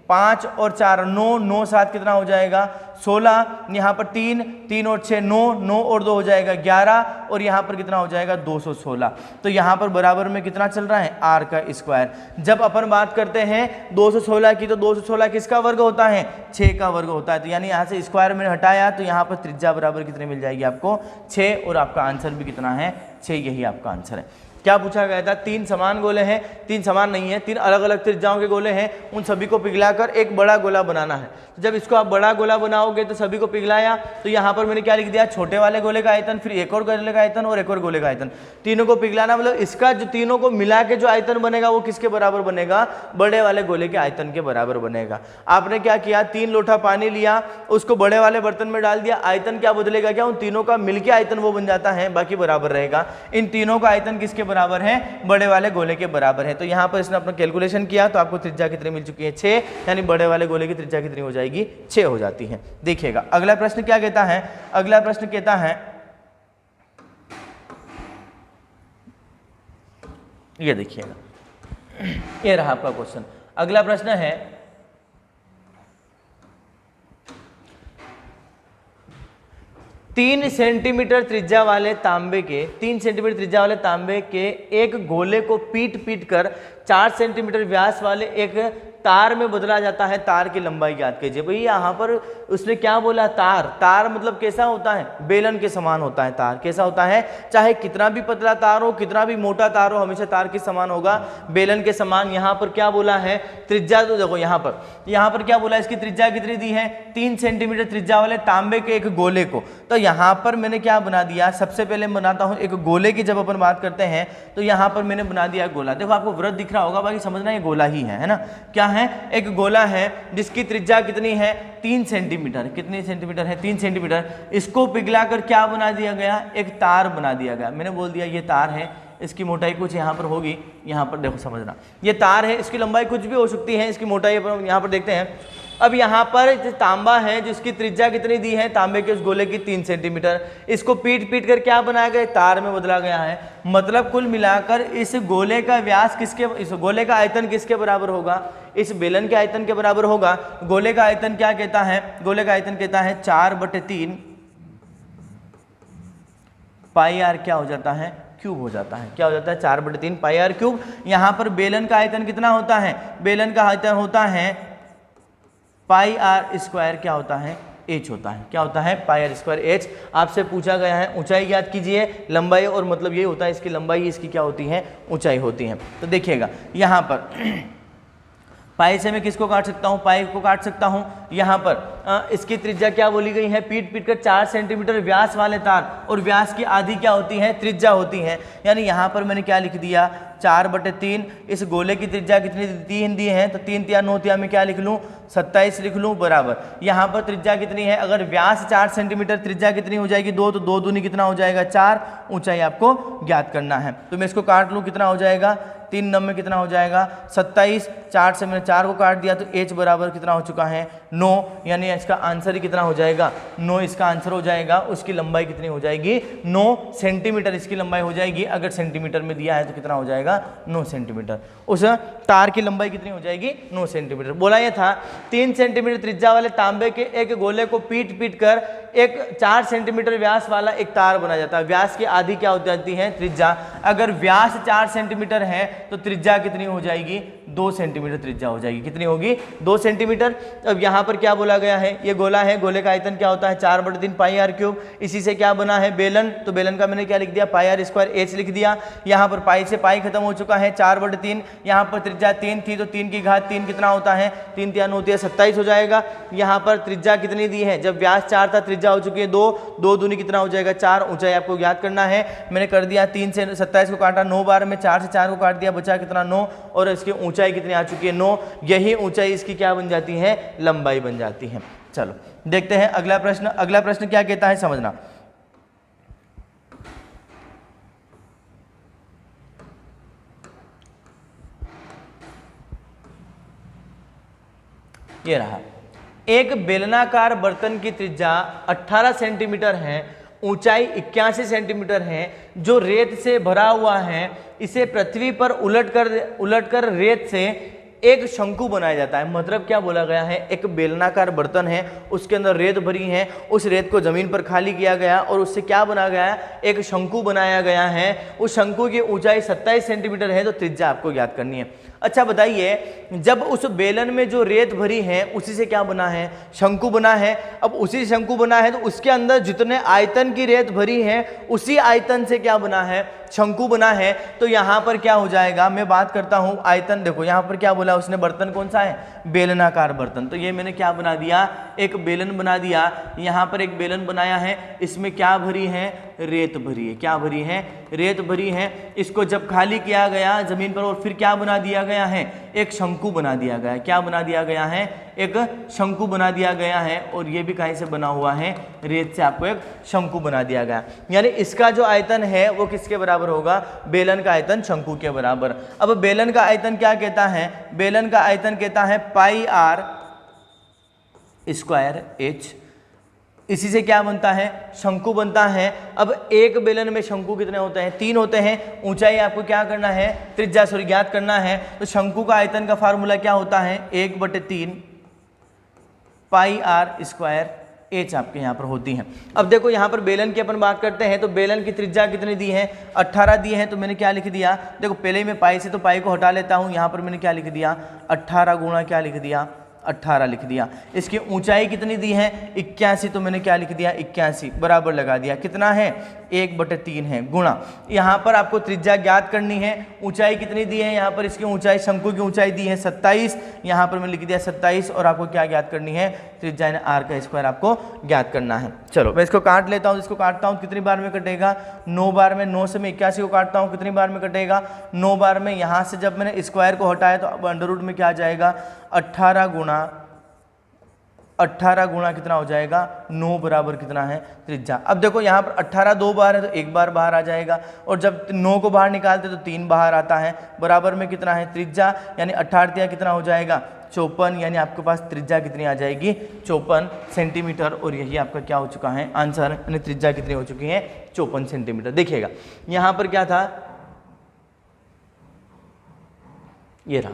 5 और 4 9 9 7 कितना हो जाएगा 16, यहाँ पर 3 3 और 6 9 9 और 2 हो जाएगा 11, और यहाँ पर कितना हो जाएगा 216। तो यहाँ पर बराबर में कितना चल रहा है आर का स्क्वायर। जब अपन बात करते हैं 216 की, तो 216 किसका वर्ग होता है 6 का वर्ग होता है। तो यानी यहाँ से स्क्वायर मैंने हटाया तो यहाँ पर त्रिज्या बराबर कितने मिल जाएगी आपको 6, और आपका आंसर भी कितना है 6, यही आपका आंसर है। क्या पूछा गया था 3 समान गोले हैं, 3 समान नहीं है, 3 अलग अलग त्रिज्याओं के गोले हैं, उन सभी को पिघलाकर एक बड़ा गोला बनाना है। तो जब इसको आप बड़ा गोला बनाओगे तो सभी को पिघलाया, तो यहाँ पर मैंने क्या लिख दिया छोटे वाले गोले का आयतन, फिर एक और गोले का आयतन और एक और गोले का आयतन, तीनों को पिघलाना, मतलब इसका जो तीनों को मिला के जो आयतन बनेगा वो किसके बराबर बनेगा बड़े वाले गोले के आयतन के बराबर बनेगा। आपने क्या किया 3 लोटा पानी लिया, उसको बड़े वाले बर्तन में डाल दिया, आयतन क्या बदलेगा क्या उन तीनों का मिलके आयतन वो बन जाता है, बाकी बराबर रहेगा। इन तीनों का आयतन किसके बराबर है बड़े वाले गोले के बराबर है। तो यहाँ पर इसने अपना कैलकुलेशन किया तो आपको त्रिज्या कितनी मिल चुकी है 6, यानी बड़े वाले गोले की त्रिज्या कितनी हो जाएगी 6 हो जाती है। देखिएगा अगला प्रश्न क्या कहता है, अगला प्रश्न कहता है ये देखिएगा, ये रहा आपका क्वेश्चन। अगला प्रश्न है 3 सेंटीमीटर त्रिज्या वाले तांबे के 3 सेंटीमीटर त्रिज्या वाले तांबे के एक गोले को पीट पीट कर 4 सेंटीमीटर व्यास वाले एक तार में बदला जाता है। तार की लंबाई ज्ञात कीजिए। भाई यहाँ पर उसने क्या बोला तार, तार मतलब कैसा होता है बेलन के समान होता है। तार कैसा होता है, चाहे कितना भी पतला तार हो कितना भी मोटा तार हो हमेशा तार के समान होगा, बेलन के समान। यहाँ पर क्या बोला है त्रिज्या, तो देखो यहाँ पर क्या बोला, इसकी त्रिज्या कितनी दी है 3 सेंटीमीटर त्रिज्या वाले तांबे के एक गोले को। तो यहाँ पर मैंने क्या बना दिया, सबसे पहले मैं बनाता हूँ एक गोले की, जब अपन बात करते हैं तो यहाँ पर मैंने बना दिया गोला। देखो आपको वृत्त दिख रहा होगा, बाकी समझना ये गोला ही है ना। क्या है, एक गोला है जिसकी त्रिज्या कितनी है 3 सेंटीमीटर। कितनी सेंटीमीटर है 3 सेंटीमीटर। इसको पिघलाकर क्या बना दिया गया, एक तार बना दिया गया। मैंने बोल दिया ये तार है, इसकी मोटाई कुछ यहाँ पर होगी, यहाँ पर देखो समझना ये तार है, इसकी लंबाई कुछ भी हो सकती है, इसकी मोटाई यहाँ पर देखते हैं। अब यहाँ पर तांबा है जिसकी त्रिज्या कितनी दी है तांबे के उस गोले की 3 सेंटीमीटर। इसको पीट पीट कर क्या बनाया गया, तार में बदला गया है। मतलब कुल मिलाकर इस गोले का व्यास किसके, इस गोले का आयतन किसके बराबर होगा, इस बेलन के आयतन के बराबर होगा। गोले का आयतन क्या कहता है, गोले का आयतन कहता है 4/3 पाई आर क्या हो जाता है क्यूब हो जाता है। क्या हो जाता है 4/3 पाई आर क्यूब। यहाँ पर बेलन का आयतन कितना होता है, बेलन का आयतन होता है पाई आर स्क्वायर क्या होता है एच होता है। क्या होता है पाई आर स्क्वायर एच। आपसे पूछा गया है ऊंचाई ज्ञात कीजिए, लंबाई, और मतलब ये होता है इसकी लंबाई इसकी क्या होती है ऊंचाई होती है। तो देखिएगा यहाँ पर पाई से मैं किसको काट सकता हूँ, पाई को काट सकता हूँ। यहाँ पर इसकी त्रिज्या क्या बोली गई है, पीट पीट कर 4 सेंटीमीटर व्यास वाले तार, और व्यास की आधी क्या होती है त्रिज्या होती है। यानी यहाँ पर मैंने क्या लिख दिया 4/3। इस गोले की त्रिज्या कितनी 3 दी है, तो 3 तिया 9 तिया में क्या लिख लूँ 27 लिख लूँ बराबर। यहाँ पर त्रिज्या कितनी है, अगर व्यास 4 सेंटीमीटर त्रिज्या कितनी हो जाएगी 2, तो 2 दूनी कितना हो जाएगा 4। ऊंचाई आपको ज्ञात करना है, तो मैं इसको काट लूँ, कितना हो जाएगा 3 9 में कितना हो जाएगा 27। 4 से मैंने 4 को काट दिया तो h बराबर कितना हो चुका है 9, यानी इसका आंसर ही कितना हो जाएगा 9 इसका आंसर हो जाएगा। उसकी लंबाई कितनी हो जाएगी 9 सेंटीमीटर इसकी लंबाई हो जाएगी। अगर सेंटीमीटर में दिया है तो कितना हो जाएगा 9 सेंटीमीटर। उस तार की लंबाई कितनी हो जाएगी 9 सेंटीमीटर। बोला यह था 3 सेंटीमीटर त्रिज्या वाले तांबे के एक गोले को पीट पीट कर एक 4 सेंटीमीटर व्यास वाला एक तार बनाया जाता है। व्यास की आधी क्या हो जाती है त्रिज्या। अगर व्यास 4 सेंटीमीटर है तो त्रिज्या कितनी हो जाएगी 2 सेंटीमीटर त्रिज्या हो जाएगी। कितनी होगी 2 सेंटीमीटर। अब यहाँ पर क्या बोला गया है, ये गोला है, गोले का आयतन क्या होता है 4/3 पाई आर क्यूब। इसी से क्या बना है बेलन, तो बेलन का मैंने क्या लिख दिया पाई आर स्क्वायर एच लिख दिया। यहाँ पर पाई से पाई खत्म हो चुका है 4/3। यहाँ पर त्रिज्या 3 थी तो 3 की घात 3 कितना होता है 3 3 9 होती है 27 हो जाएगा। यहाँ पर त्रिज्या कितनी दी है, जब व्यास 4 था त्रिज्या हो चुकी है 2, 2 दूनी कितना हो जाएगा 4। ऊंचाई आपको ज्ञात करना है। मैंने कर दिया 3 से 27 को काटा 9 बार में, 4 से 4 को काट दिया, बचा कितना 9। और इसकी ऊंचाई कितनी आ चुकी है 9। यही ऊंचाई इसकी क्या बन जाती है लंबाई बन जाती है। चलो देखते हैं अगला प्रश्न। अगला प्रश्न क्या कहता है समझना। ये रहा, एक बेलनाकार बर्तन की त्रिज्या 18 सेंटीमीटर है, ऊंचाई 81 सेंटीमीटर है, जो रेत से भरा हुआ है। इसे पृथ्वी पर उलटकर रेत से एक शंकु बनाया जाता है। मतलब क्या बोला गया है, एक बेलनाकार बर्तन है, उसके अंदर रेत भरी है, उस रेत को जमीन पर खाली किया गया और उससे क्या बना गया है एक शंकु बनाया गया है। उस शंकु की ऊंचाई 27 सेंटीमीटर है, तो त्रिज्या आपको ज्ञात करनी है। अच्छा बताइए, जब उस बेलन में जो रेत भरी है उसी से क्या बना है शंकु बना है। अब उसी शंकु बना है तो उसके अंदर जितने आयतन की रेत भरी है उसी आयतन से क्या बना है शंकु बना है। तो यहाँ पर क्या हो जाएगा, मैं बात करता हूँ आयतन। देखो यहाँ पर क्या बोला उसने, बर्तन कौन सा है बेलनाकार बर्तन। तो ये मैंने क्या बना दिया एक बेलन बना दिया। यहाँ पर एक बेलन बनाया है, इसमें क्या भरी है रेत भरी है। क्या भरी है रेत भरी है। इसको जब खाली किया गया जमीन पर और फिर क्या बना दिया गया है एक शंकु बना दिया गया है। क्या बना दिया गया है एक शंकु बना दिया गया है। और ये भी कहीं से बना हुआ है रेत से आपको एक शंकु बना दिया गया। यानी इसका जो आयतन है वो किसके बराबर होगा बेलन का आयतन शंकु के बराबर। अब बेलन का आयतन क्या कहता है, बेलन का आयतन कहता है पाई आर स्क्वायर एच। इसी से क्या बनता है शंकु बनता है। अब एक बेलन में शंकु कितने होते हैं 3 होते हैं। ऊंचाई आपको क्या करना है त्रिज्या ज्ञात करना है। तो शंकु का आयतन का फार्मूला क्या होता है 1/3 पाई आर स्क्वायर एच आपके यहाँ पर होती है। अब देखो यहाँ पर बेलन की अपन बात करते हैं तो बेलन की त्रिज्या कितनी दी है 18 दी है। तो मैंने क्या लिख दिया, देखो पहले ही मैं पाई से तो पाई को हटा लेता हूँ। यहाँ पर मैंने क्या लिख दिया 18 गुणा क्या लिख दिया 18 लिख दिया। इसकी ऊंचाई कितनी दी है 81, तो मैंने क्या लिख दिया 81 बराबर लगा दिया। कितना है 1/3 है गुणा। यहाँ पर आपको त्रिज्या ज्ञात करनी है। ऊंचाई कितनी दी है, यहाँ पर इसकी ऊंचाई शंकु की ऊंचाई दी है 27। यहाँ पर मैं लिख दिया 27 और आपको क्या ज्ञात करनी है त्रिज्या यानी आर का स्क्वायर आपको ज्ञात करना है। चलो मैं इसको काट लेता हूँ। इसको काटता हूँ कितनी बार में कटेगा 9 बार में। 9 से मैं 81 को काटता हूँ कितनी बार में कटेगा 9 बार में। यहाँ से जब मैंने स्क्वायर को हटाया तो अब अंडर रूट में क्या आ जाएगा 18 गुणा कितना हो जाएगा 9 बराबर कितना है त्रिज्या। अब देखो यहाँ पर 18 2 बार है तो 1 बार बाहर आ जाएगा। और जब 9 को बाहर निकालते तो 3 बाहर आता है। बराबर में कितना है त्रिज्या यानी 18 कितना हो जाएगा 54। यानी आपके पास त्रिज्या कितनी आ जाएगी 54 सेंटीमीटर। और यही आपका क्या हो चुका है आंसर, यानी त्रिज्या कितनी हो चुकी है 54 सेंटीमीटर। देखिएगा यहाँ पर क्या था, ये रहा।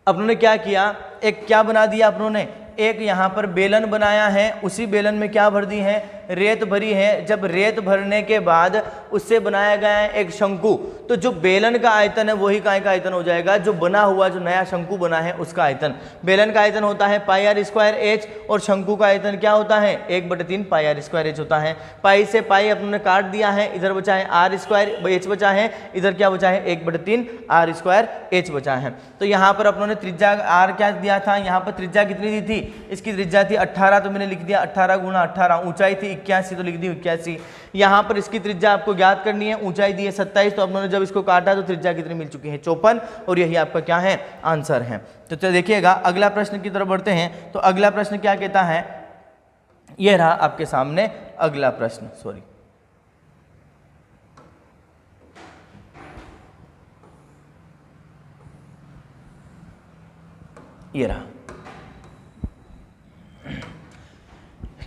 अपनों ने क्या किया, एक क्या बना दिया अपनों ने, एक यहाँ पर बेलन बनाया है। उसी बेलन में क्या भर दी है रेत भरी है। जब रेत भरने के बाद उससे बनाया गया है एक शंकु। तो जो बेलन का आयतन है वही काय का आयतन हो जाएगा जो बना हुआ जो नया शंकु बना है उसका आयतन। बेलन का आयतन होता है पाई आर स्क्वायर एच और शंकु का आयतन क्या होता है 1/3 पाई आर स्क्वायर एच होता है। पाई से पाई अपने काट दिया है, इधर बचा है आर स्क्वायर एच बचा है, इधर क्या बचा है 1/3 आर स्क्वायर एच बचा है। तो यहाँ पर अपनों ने त्रिज्या आर क्या दिया था, यहाँ पर त्रिज्या कितनी दी थी, इसकी त्रिज्या थी 18 तो मैंने लिख दिया 18 गुणा 18। ऊंचाई थी 81 तो लिख दी 81। यहाँ पर इसकी त्रिज्या आपको ज्ञात करनी है। ऊंचाई दी है 27 तो अपनों ने जब इसको काटा तो त्रिज्या कितनी मिल चुकी है 54। और यही आपका क्या है आंसर है। तो चलिए देखिएगा अगला प्रश्न की तरफ बढ़ते हैं। तो अगला प्रश्न क्या कहता है, यह रहा आपके सामने अगला प्रश्न। सॉरी ये रहा।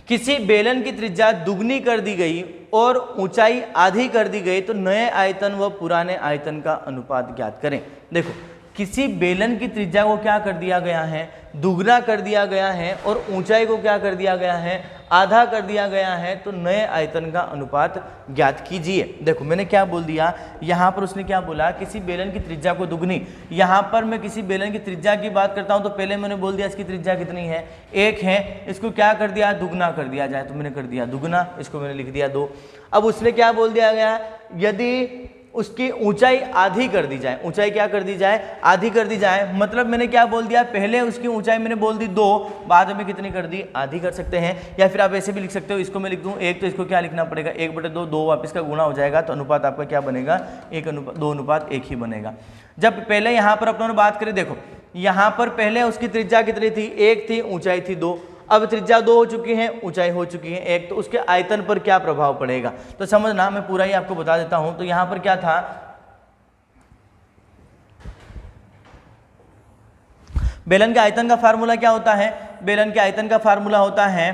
किसी बेलन की त्रिज्या दुगनी कर दी गई और ऊंचाई आधी कर दी गई तो नए आयतन व पुराने आयतन का अनुपात ज्ञात करें। देखो, किसी बेलन की त्रिज्या को क्या कर दिया गया है, दुगना कर दिया गया है, और ऊंचाई को क्या कर दिया गया है, आधा कर दिया गया है, तो नए आयतन का अनुपात ज्ञात कीजिए। देखो मैंने क्या बोल दिया, यहाँ पर उसने क्या बोला, किसी बेलन की त्रिज्या को दुगनी। यहाँ पर मैं किसी बेलन की त्रिज्या की बात करता हूँ तो पहले मैंने बोल दिया इसकी त्रिज्या कितनी है, 1 है। इसको क्या कर दिया, दुगना कर दिया जाए, तो मैंने कर दिया दुगना, इसको मैंने लिख दिया 2। अब उसने क्या बोल दिया गया, यदि उसकी ऊंचाई आधी कर दी जाए, ऊंचाई क्या कर दी जाए, आधी कर दी जाए, मतलब मैंने क्या बोल दिया, पहले उसकी ऊंचाई मैंने बोल दी 2, बाद में कितनी कर दी, आधी कर सकते हैं। या फिर आप ऐसे भी लिख सकते हो, इसको मैं लिख दूं 1, तो इसको क्या लिखना पड़ेगा, 1/2, 2 वापस का गुणा हो जाएगा, तो अनुपात आपका क्या बनेगा, 2:1 ही बनेगा। जब पहले यहाँ पर अपन बात करें, देखो यहाँ पर पहले उसकी त्रिज्या कितनी थी, 1 थी, ऊंचाई थी 2। अब त्रिज्या 2 हो चुकी है, ऊंचाई हो चुकी है 1, तो उसके आयतन पर क्या प्रभाव पड़ेगा, तो समझना, मैं पूरा ही आपको बता देता हूं। तो यहां पर क्या था, बेलन के आयतन का फार्मूला क्या होता है, बेलन के आयतन का फार्मूला होता है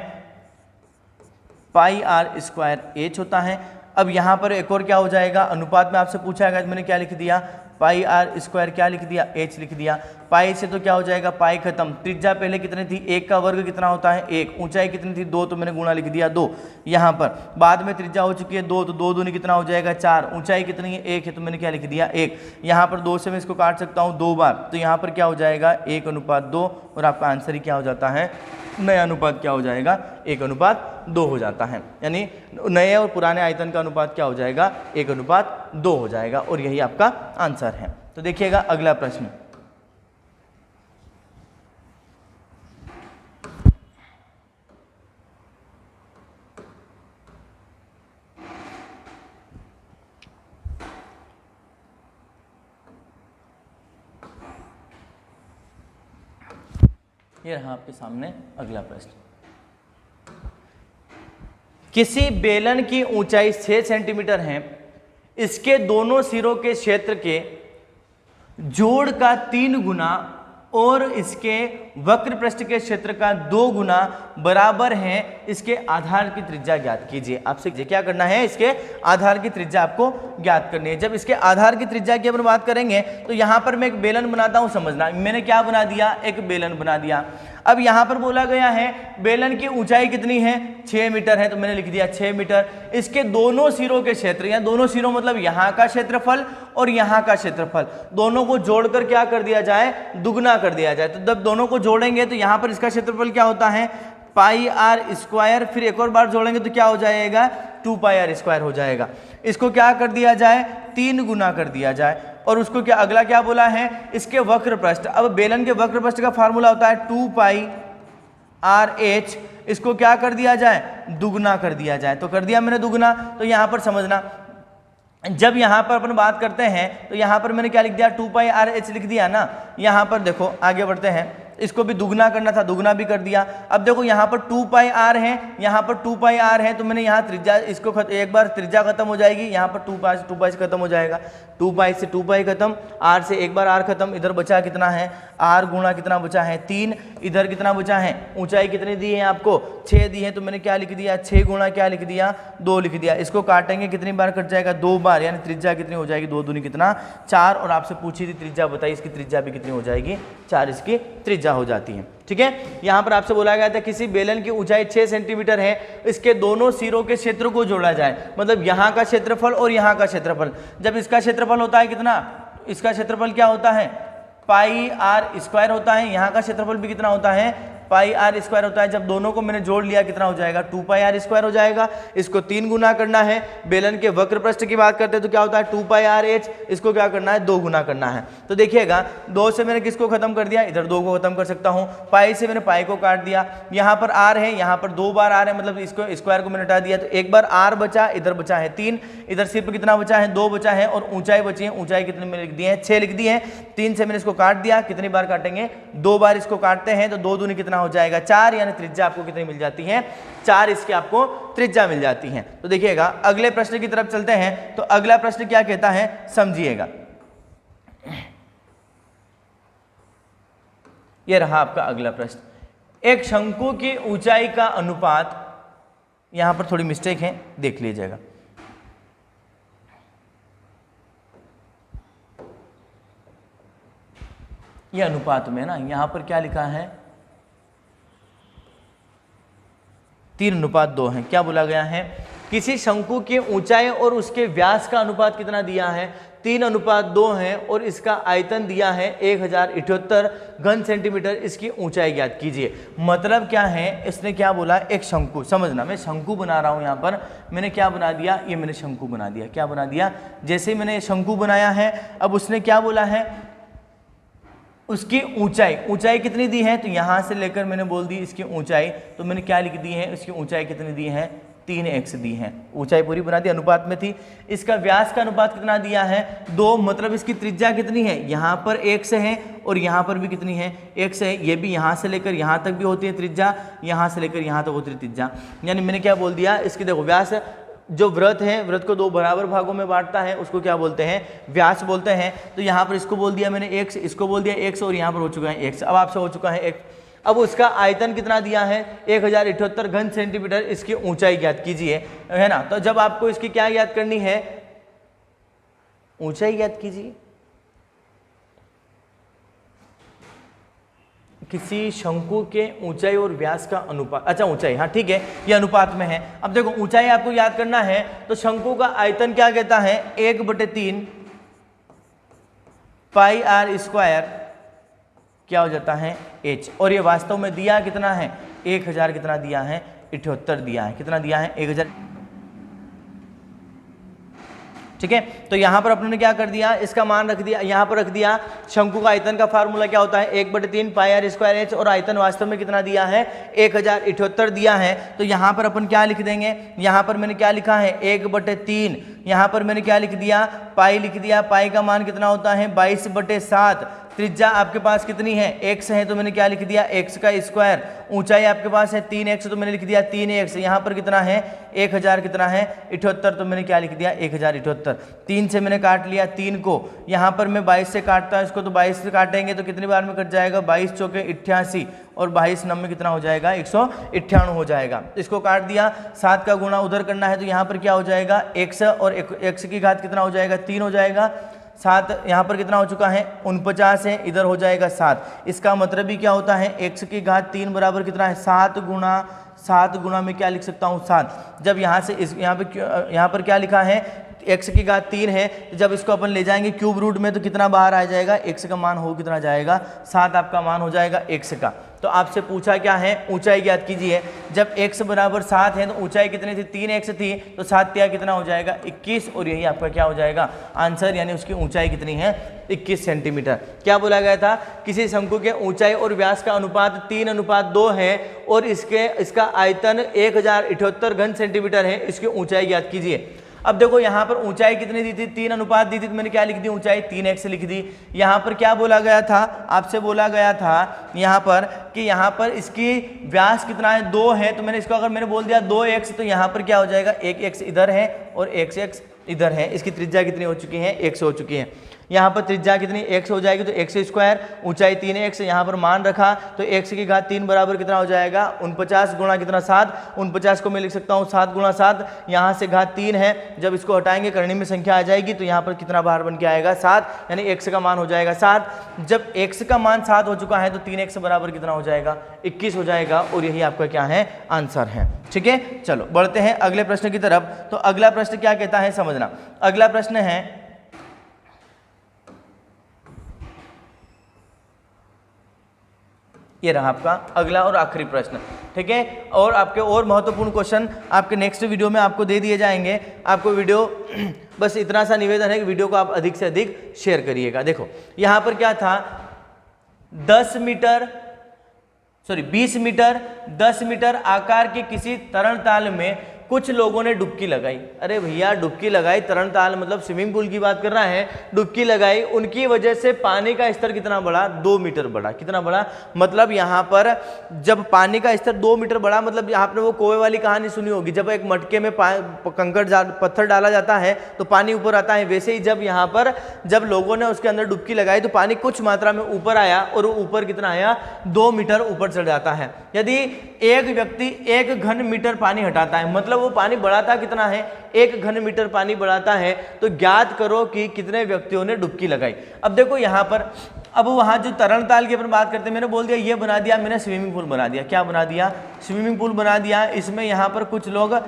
πr² होता है। अब यहां पर एक और क्या हो जाएगा, अनुपात में आपसे पूछा गया, मैंने क्या लिख दिया, πr² क्या लिख दिया, h लिख दिया। पाई से तो क्या हो जाएगा, पाई खत्म। त्रिज्या पहले कितनी थी, 1 का वर्ग कितना होता है, 1। ऊंचाई कितनी थी, 2, तो मैंने गुणा लिख दिया 2। यहाँ पर बाद में त्रिज्या हो चुकी है 2, तो 2 दूनी कितना हो जाएगा, 4। ऊंचाई कितनी है, 1 है, तो मैंने क्या लिख दिया 1। यहाँ पर 2 से मैं इसको काट सकता हूँ 2 बार, तो यहाँ पर क्या हो जाएगा 1:2, और आपका आंसर ही क्या हो जाता है, नया अनुपात क्या हो जाएगा, 1:2 हो जाता है। यानी नए और पुराने आयतन का अनुपात क्या हो जाएगा, 1:2 हो जाएगा, और यही आपका आंसर है। तो देखिएगा अगला प्रश्न, ये रहा आपके सामने अगला प्रश्न। किसी बेलन की ऊंचाई 6 सेंटीमीटर है, इसके दोनों सिरों के क्षेत्र के जोड़ का 3 गुना और इसके वक्र पृष्ठ के क्षेत्र का 2 गुना बराबर है, इसके आधार की त्रिज्या ज्ञात कीजिए। आपसे क्या करना है, इसके आधार की त्रिज्या आपको ज्ञात करनी है। जब इसके आधार की त्रिज्या की अपन बात करेंगे तो यहां पर मैं एक बेलन बनाता हूं, समझना, मैंने क्या बना दिया, एक बेलन बना दिया। अब यहां पर बोला गया है बेलन की ऊंचाई कितनी है, 6 मीटर है, तो मैंने लिख दिया 6 मीटर। इसके दोनों सिरों के क्षेत्र, या दोनों सिरों मतलब यहां का क्षेत्रफल और यहां का क्षेत्रफल, दोनों को जोड़कर क्या कर दिया जाए, दुगना कर दिया जाए। तो जब दोनों को जोड़ेंगे तो यहां पर इसका क्षेत्रफल क्या होता है, πr², फिर एक और बार जोड़ेंगे तो क्या हो जाएगा, 2πr² हो जाएगा। इसको क्या कर दिया जाए, 3 गुना कर दिया जाए, और उसको क्या अगला क्या बोला है, इसके वक्र पृष्ठ। अब बेलन के वक्र पृष्ठ का फार्मूला होता है 2πrh, इसको क्या कर दिया जाए, दुगना कर दिया जाए। तो कर दिया मैंने दुगना। तो यहां पर समझना, जब यहां पर अपन बात करते हैं तो यहां पर मैंने क्या लिख दिया, 2πrh लिख दिया ना। यहां पर देखो आगे बढ़ते हैं, इसको भी दुगना करना था, दुगना भी कर दिया। अब देखो यहाँ पर 2πr है, यहाँ पर 2πr है, तो मैंने यहाँ त्रिज्या, इसको एक बार त्रिज्या खत्म हो जाएगी, यहाँ पर 2π से खत्म हो जाएगा, 2π से 2π खत्म, r से एक बार r खत्म। इधर बचा कितना है, r गुणा कितना बचा है, 3। इधर कितना बचा है, ऊंचाई कितनी दी है आपको, 6 दी है, तो मैंने क्या लिख दिया, 6 गुणा क्या लिख दिया, 2 लिख दिया। इसको काटेंगे कितनी बार कट जाएगा, 2 बार, यानी त्रिज्या कितनी हो जाएगी, 2 दूनी कितना, 4। और आपसे पूछी थी त्रिज्या बताइए, इसकी त्रिज्या भी कितनी हो जाएगी, 4 इसकी त्रिज्या हो जाती है। ठीक है, यहां पर आपसे बोला गया था किसी बेलन की ऊंचाई 6 सेंटीमीटर है, इसके दोनों सिरों के क्षेत्र को जोड़ा जाए, मतलब यहां का क्षेत्रफल और यहां का क्षेत्रफल। जब इसका क्षेत्रफल होता है कितना, इसका क्षेत्रफल क्या होता है, πr² होता है, यहां का क्षेत्रफल भी कितना होता है, πr² होता है। जब दोनों को मैंने जोड़ लिया कितना हो जाएगा, 2πr² हो जाएगा। इसको 3 गुना करना है। बेलन के वक्र पृष्ठ की बात करते हैं तो क्या होता है, 2πrh, इसको क्या करना है, 2 गुना करना है। तो देखिएगा 2 से मैंने किसको खत्म कर दिया, इधर 2 को खत्म कर सकता हूं। पाई से मैंने पाई को काट दिया, यहाँ पर r है, यहाँ पर 2 बार r है, मतलब इसको स्क्वायर को मैंने हटा दिया, तो एक बार r बचा, इधर बचा है 3, इधर सिर्फ कितना बचा है, 2 बचा है, और ऊंचाई बची है, ऊंचाई कितनी मैंने लिख दी है, 6 लिख दी है। 3 से मैंने इसको काट दिया, कितनी बार काटेंगे, 2 बार इसको काटते हैं, तो 2 दूनी कितना हो जाएगा, 4, यानी त्रिज्या आपको कितनी मिल जाती है, 4 इसके आपको त्रिज्या मिल जाती है। तो देखिएगा अगले प्रश्न की तरफ चलते हैं। तो अगला प्रश्न क्या कहता है, समझिएगा। यह रहा आपका अगला प्रश्न। एक शंकु की ऊंचाई का अनुपात यहाँ पर थोड़ी मिस्टेक है, देख लीजिएगा। ये अनुपात में ना, यहाँ पर क्या लिखा है 3:2 है। क्या बोला गया है, किसी शंकु की ऊंचाई और उसके व्यास का अनुपात कितना दिया है, 3:2 है, और इसका आयतन दिया है 1078 घन सेंटीमीटर। इसकी ऊंचाई ज्ञात कीजिए। मतलब क्या है, इसने क्या बोला, एक शंकु, समझना मैं शंकु बना रहा हूं। यहाँ पर मैंने क्या बना दिया, ये मैंने शंकु बना दिया। क्या बना दिया, जैसे मैंने शंकु बनाया है, अब उसने क्या बोला है, उसकी ऊंचाई कितनी दी है, तो यहां से लेकर मैंने बोल दी इसकी ऊंचाई, तो मैंने क्या लिख दी है, इसकी ऊंचाई कितनी दी है, 3x दी है। ऊंचाई पूरी बना दी, अनुपात में थी। इसका व्यास का अनुपात कितना दिया है, 2, मतलब इसकी त्रिज्या कितनी है, यहाँ पर 1 से है और यहाँ पर भी कितनी है, 1 से है। ये भी यहाँ से लेकर यहाँ तक भी होती है त्रिज्या, यहाँ से लेकर यहाँ तक होती है त्रिज्या। यानी मैंने क्या बोल दिया, इसकी देखो व्यास, जो वृत्त है, वृत्त को 2 बराबर भागों में बांटता है, उसको क्या बोलते हैं, व्यास बोलते हैं। तो यहाँ पर इसको बोल दिया मैंने x, इसको बोल दिया x, और यहाँ पर हो चुका है x। अब आपसे हो चुका है x। अब उसका आयतन कितना दिया है, 1078 घन सेंटीमीटर। इसकी ऊंचाई ज्ञात कीजिए, है ना। तो जब आपको इसकी क्या ज्ञात करनी है, ऊंचाई ज्ञात कीजिए। किसी शंकु के ऊंचाई और व्यास का अनुपात, अच्छा ऊंचाई, हाँ ठीक है, ये अनुपात में है। अब देखो ऊंचाई आपको याद करना है, तो शंकु का आयतन क्या कहता है, 1/3 पाई r स्क्वायर क्या हो जाता है h। और ये वास्तव में दिया कितना है, 1000 कितना दिया है, 78 दिया है। कितना दिया है, 1000। ठीक है, तो यहां पर अपने ने क्या कर दिया, इसका मान रख दिया, यहां पर रख दिया। शंकु का आयतन का फार्मूला क्या होता है, 1/3 पाई r स्क्वायर h, और आयतन वास्तव में कितना दिया है, 1078 दिया है। तो यहां पर अपन क्या लिख देंगे, यहां पर मैंने क्या लिखा है, 1/3, यहां पर मैंने क्या लिख दिया, पाई लिख दिया। पाई का मान कितना होता है, 22/7। त्रिज्या आपके पास कितनी है, x है, तो मैंने क्या लिख दिया, x का स्क्वायर। ऊंचाई आपके पास है 3x, तो मैंने लिख दिया 3x। यहाँ पर कितना है, 1000 कितना है, 78, तो मैंने क्या लिख दिया, 1078। 3 से मैंने काट लिया 3 को, यहाँ पर मैं 22 से काटता हूँ इसको, तो 22 से काटेंगे तो कितनी बार में कट जाएगा, 22 चौके 88, और 22 नंबर कितना हो जाएगा, 198 हो जाएगा। इसको काट दिया, 7 का गुणा उधर करना है, तो यहाँ पर क्या हो जाएगा, x, और x की घात कितना हो जाएगा, 3 हो जाएगा। 7 यहाँ पर कितना हो चुका है, 49 है, इधर हो जाएगा 7। इसका मतलब भी क्या होता है, x की घात 3 बराबर कितना है, 7 गुणा में क्या लिख सकता हूँ, 7। जब यहाँ से इस यहाँ पर क्या लिखा है, x की घात 3 है, तो जब इसको अपन ले जाएंगे क्यूब रूट में, तो कितना बाहर आ जाएगा, x का मान हो कितना जाएगा, 7 आपका मान हो जाएगा x का। तो आपसे पूछा क्या है, ऊंचाई ज्ञात कीजिए। जब x बराबर 7 है, तो ऊंचाई कितनी थी, 3x थी, तो 7 तिया कितना हो जाएगा, 21, और यही आपका क्या हो जाएगा आंसर, यानी उसकी ऊंचाई कितनी है, 21 सेंटीमीटर। क्या बोला गया था, किसी शंकु के ऊंचाई और व्यास का अनुपात 3:2 है, और इसका आयतन 1078 घन सेंटीमीटर है। इसकी ऊंचाई ज्ञात कीजिए। अब देखो यहाँ पर ऊंचाई कितनी दी थी, 3:2 दी थी, तो मैंने क्या लिख दी, ऊंचाई 3x लिख दी। यहाँ पर क्या बोला गया था, आपसे बोला गया था यहाँ पर कि यहाँ पर इसकी व्यास कितना है, 2 है, तो मैंने इसको अगर मैंने बोल दिया 2x, तो यहाँ पर क्या हो जाएगा, 1x इधर है और 1x इधर है। इसकी त्रिज्या कितनी हो चुकी है, 1 हो चुकी है। यहाँ पर त्रिज्या कितनी, 1 हो जाएगी, तो x स्क्वायर, ऊंचाई 3x, यहाँ पर मान रखा, तो x की घात 3 बराबर कितना हो जाएगा, 49 गुणा कितना, 7। 49 को मैं लिख सकता हूँ 7 गुणा 7, यहाँ से घात 3 है, जब इसको हटाएंगे करनी में संख्या आ जाएगी, तो यहाँ पर कितना बाहर बन के आएगा, 7, यानी x का मान हो जाएगा 7। जब x का मान 7 हो चुका है, तो 3x बराबर कितना हो जाएगा, 21 हो जाएगा, और यही आपका क्या है, आंसर है। ठीक है, चलो बढ़ते हैं अगले प्रश्न की तरफ। तो अगला प्रश्न क्या कहता है, समझना। अगला प्रश्न है, ये रहा आपका अगला और आखिरी प्रश्न। ठीक है, और आपके और महत्वपूर्ण क्वेश्चन आपके नेक्स्ट वीडियो में आपको दे दिए जाएंगे। आपको वीडियो बस इतना सा निवेदन है कि वीडियो को आप अधिक से अधिक शेयर करिएगा। देखो यहाँ पर क्या था, 20 मीटर 10 मीटर आकार के किसी तरणताल में कुछ लोगों ने डुबकी लगाई। अरे भैया, डुबकी लगाई, तरणताल मतलब स्विमिंग पूल की बात कर रहा है, डुबकी लगाई, उनकी वजह से पानी का स्तर कितना बढ़ा, 2 मीटर बढ़ा। कितना बढ़ा, मतलब यहाँ पर जब पानी का स्तर 2 मीटर बढ़ा, मतलब आपने वो कुएं वाली कहानी सुनी होगी, जब एक मटके में कंकड़ पत्थर डाला जाता है तो पानी ऊपर आता है। वैसे ही जब लोगों ने उसके अंदर डुबकी लगाई तो पानी कुछ मात्रा में ऊपर आया, और ऊपर कितना आया, 2 मीटर ऊपर चढ़ जाता है। यदि एक व्यक्ति 1 घन मीटर पानी हटाता है, मतलब वो पानी बढ़ाता कितना है, 1 घन मीटर पानी बढ़ाता है। तो ज्ञात करो कि कितने व्यक्तियों ने डुबकी लगाई। अब देखो यहाँ पर, अब वहाँ जो तरण ताल की अपन बात करते हैं, मैंने बोल दिया ये बना दिया, मैंने स्विमिंग पूल बना दिया। क्या बना दिया, स्विमिंग पूल बना दिया। इसमें यहाँ पर कुछ लोग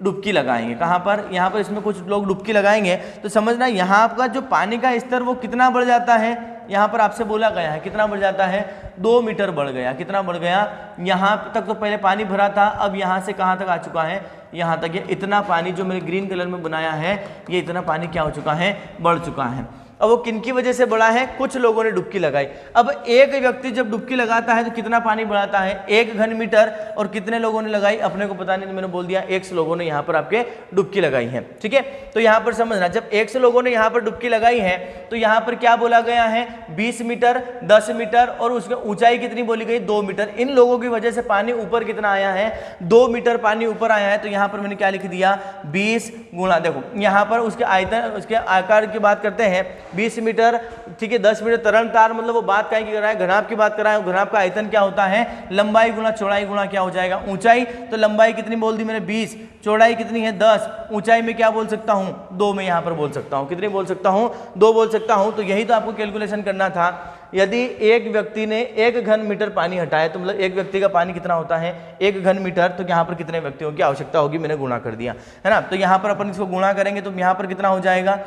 डुबकी लगाएंगे, कहाँ पर, यहाँ पर इसमें कुछ लोग डुबकी लगाएंगे। तो समझना यहाँ का जो पानी का स्तर वो कितना बढ़ जाता है, यहाँ पर आपसे बोला गया है कितना बढ़ जाता है, 2 मीटर बढ़ गया। कितना बढ़ गया, यहाँ तक तो पहले पानी भरा था, अब यहाँ से कहाँ तक आ चुका है, यहाँ तक। ये इतना पानी जो मैंने ग्रीन कलर में बनाया है, ये इतना पानी क्या हो चुका है, बढ़ चुका है। अब वो किन की वजह से बढ़ा है, कुछ लोगों ने डुबकी लगाई। अब एक व्यक्ति जब डुबकी लगाता है तो कितना पानी बढ़ाता है, 1 घन मीटर। और कितने लोगों ने लगाई अपने को पता नहीं, तो मैंने बोल दिया 100 लोगों ने यहाँ पर आपके डुबकी लगाई है। ठीक है, तो यहाँ पर समझना, जब 100 लोगों ने यहाँ पर डुबकी लगाई है तो यहाँ पर क्या बोला गया है, 20 मीटर, 10 मीटर और उसकी ऊंचाई कितनी बोली गई, 2 मीटर। इन लोगों की वजह से पानी ऊपर कितना आया है, 2 मीटर पानी ऊपर आया है। तो यहाँ पर मैंने क्या लिख दिया, 20 गुणा, देखो यहाँ पर उसके आयतन, उसके आकार की बात करते हैं, 20 मीटर। ठीक है, 10 मीटर तरण तार, मतलब वो बात क्या कर रहा है, घनाभ की बात कर रहा है। घनाभ का आयतन क्या होता है, लंबाई गुणा चौड़ाई गुणा क्या हो जाएगा, ऊंचाई। तो लंबाई कितनी बोल दी मैंने, 20, चौड़ाई कितनी है, 10, ऊंचाई में क्या बोल सकता हूं, 2 में यहाँ पर बोल सकता हूं। कितनी बोल सकता हूं, 2 बोल सकता हूं। तो यही तो आपको कैलकुलेशन करना था। यदि एक व्यक्ति ने 1 घन मीटर पानी हटाया, तो मतलब एक व्यक्ति का पानी कितना होता है, 1 घन मीटर। तो यहाँ पर कितने व्यक्तियों की आवश्यकता होगी, मैंने गुणा कर दिया है ना। तो यहाँ पर अपन इसको गुणा करेंगे तो यहाँ पर कितना हो जाएगा,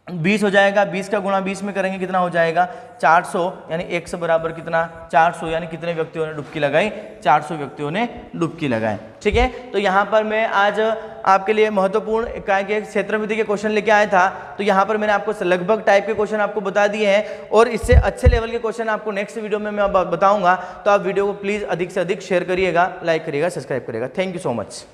20 हो जाएगा। 20 का गुणा 20 में करेंगे कितना हो जाएगा, 400। यानी 100 बराबर कितना, 400। यानी कितने व्यक्तियों ने डुबकी लगाई, 400 व्यक्तियों ने डुबकी लगाई। ठीक है, तो यहाँ पर मैं आज आपके लिए महत्वपूर्ण काय के क्षेत्रविधि के क्वेश्चन लेके आया था। तो यहाँ पर मैंने आपको लगभग टाइप के क्वेश्चन आपको बता दिए हैं, और इससे अच्छे लेवल के क्वेश्चन आपको नेक्स्ट वीडियो में मैं बताऊंगा। तो आप वीडियो को प्लीज़ अधिक से अधिक शेयर करिएगा, लाइक करिएगा, सब्सक्राइब करिएगा। Thank you so much.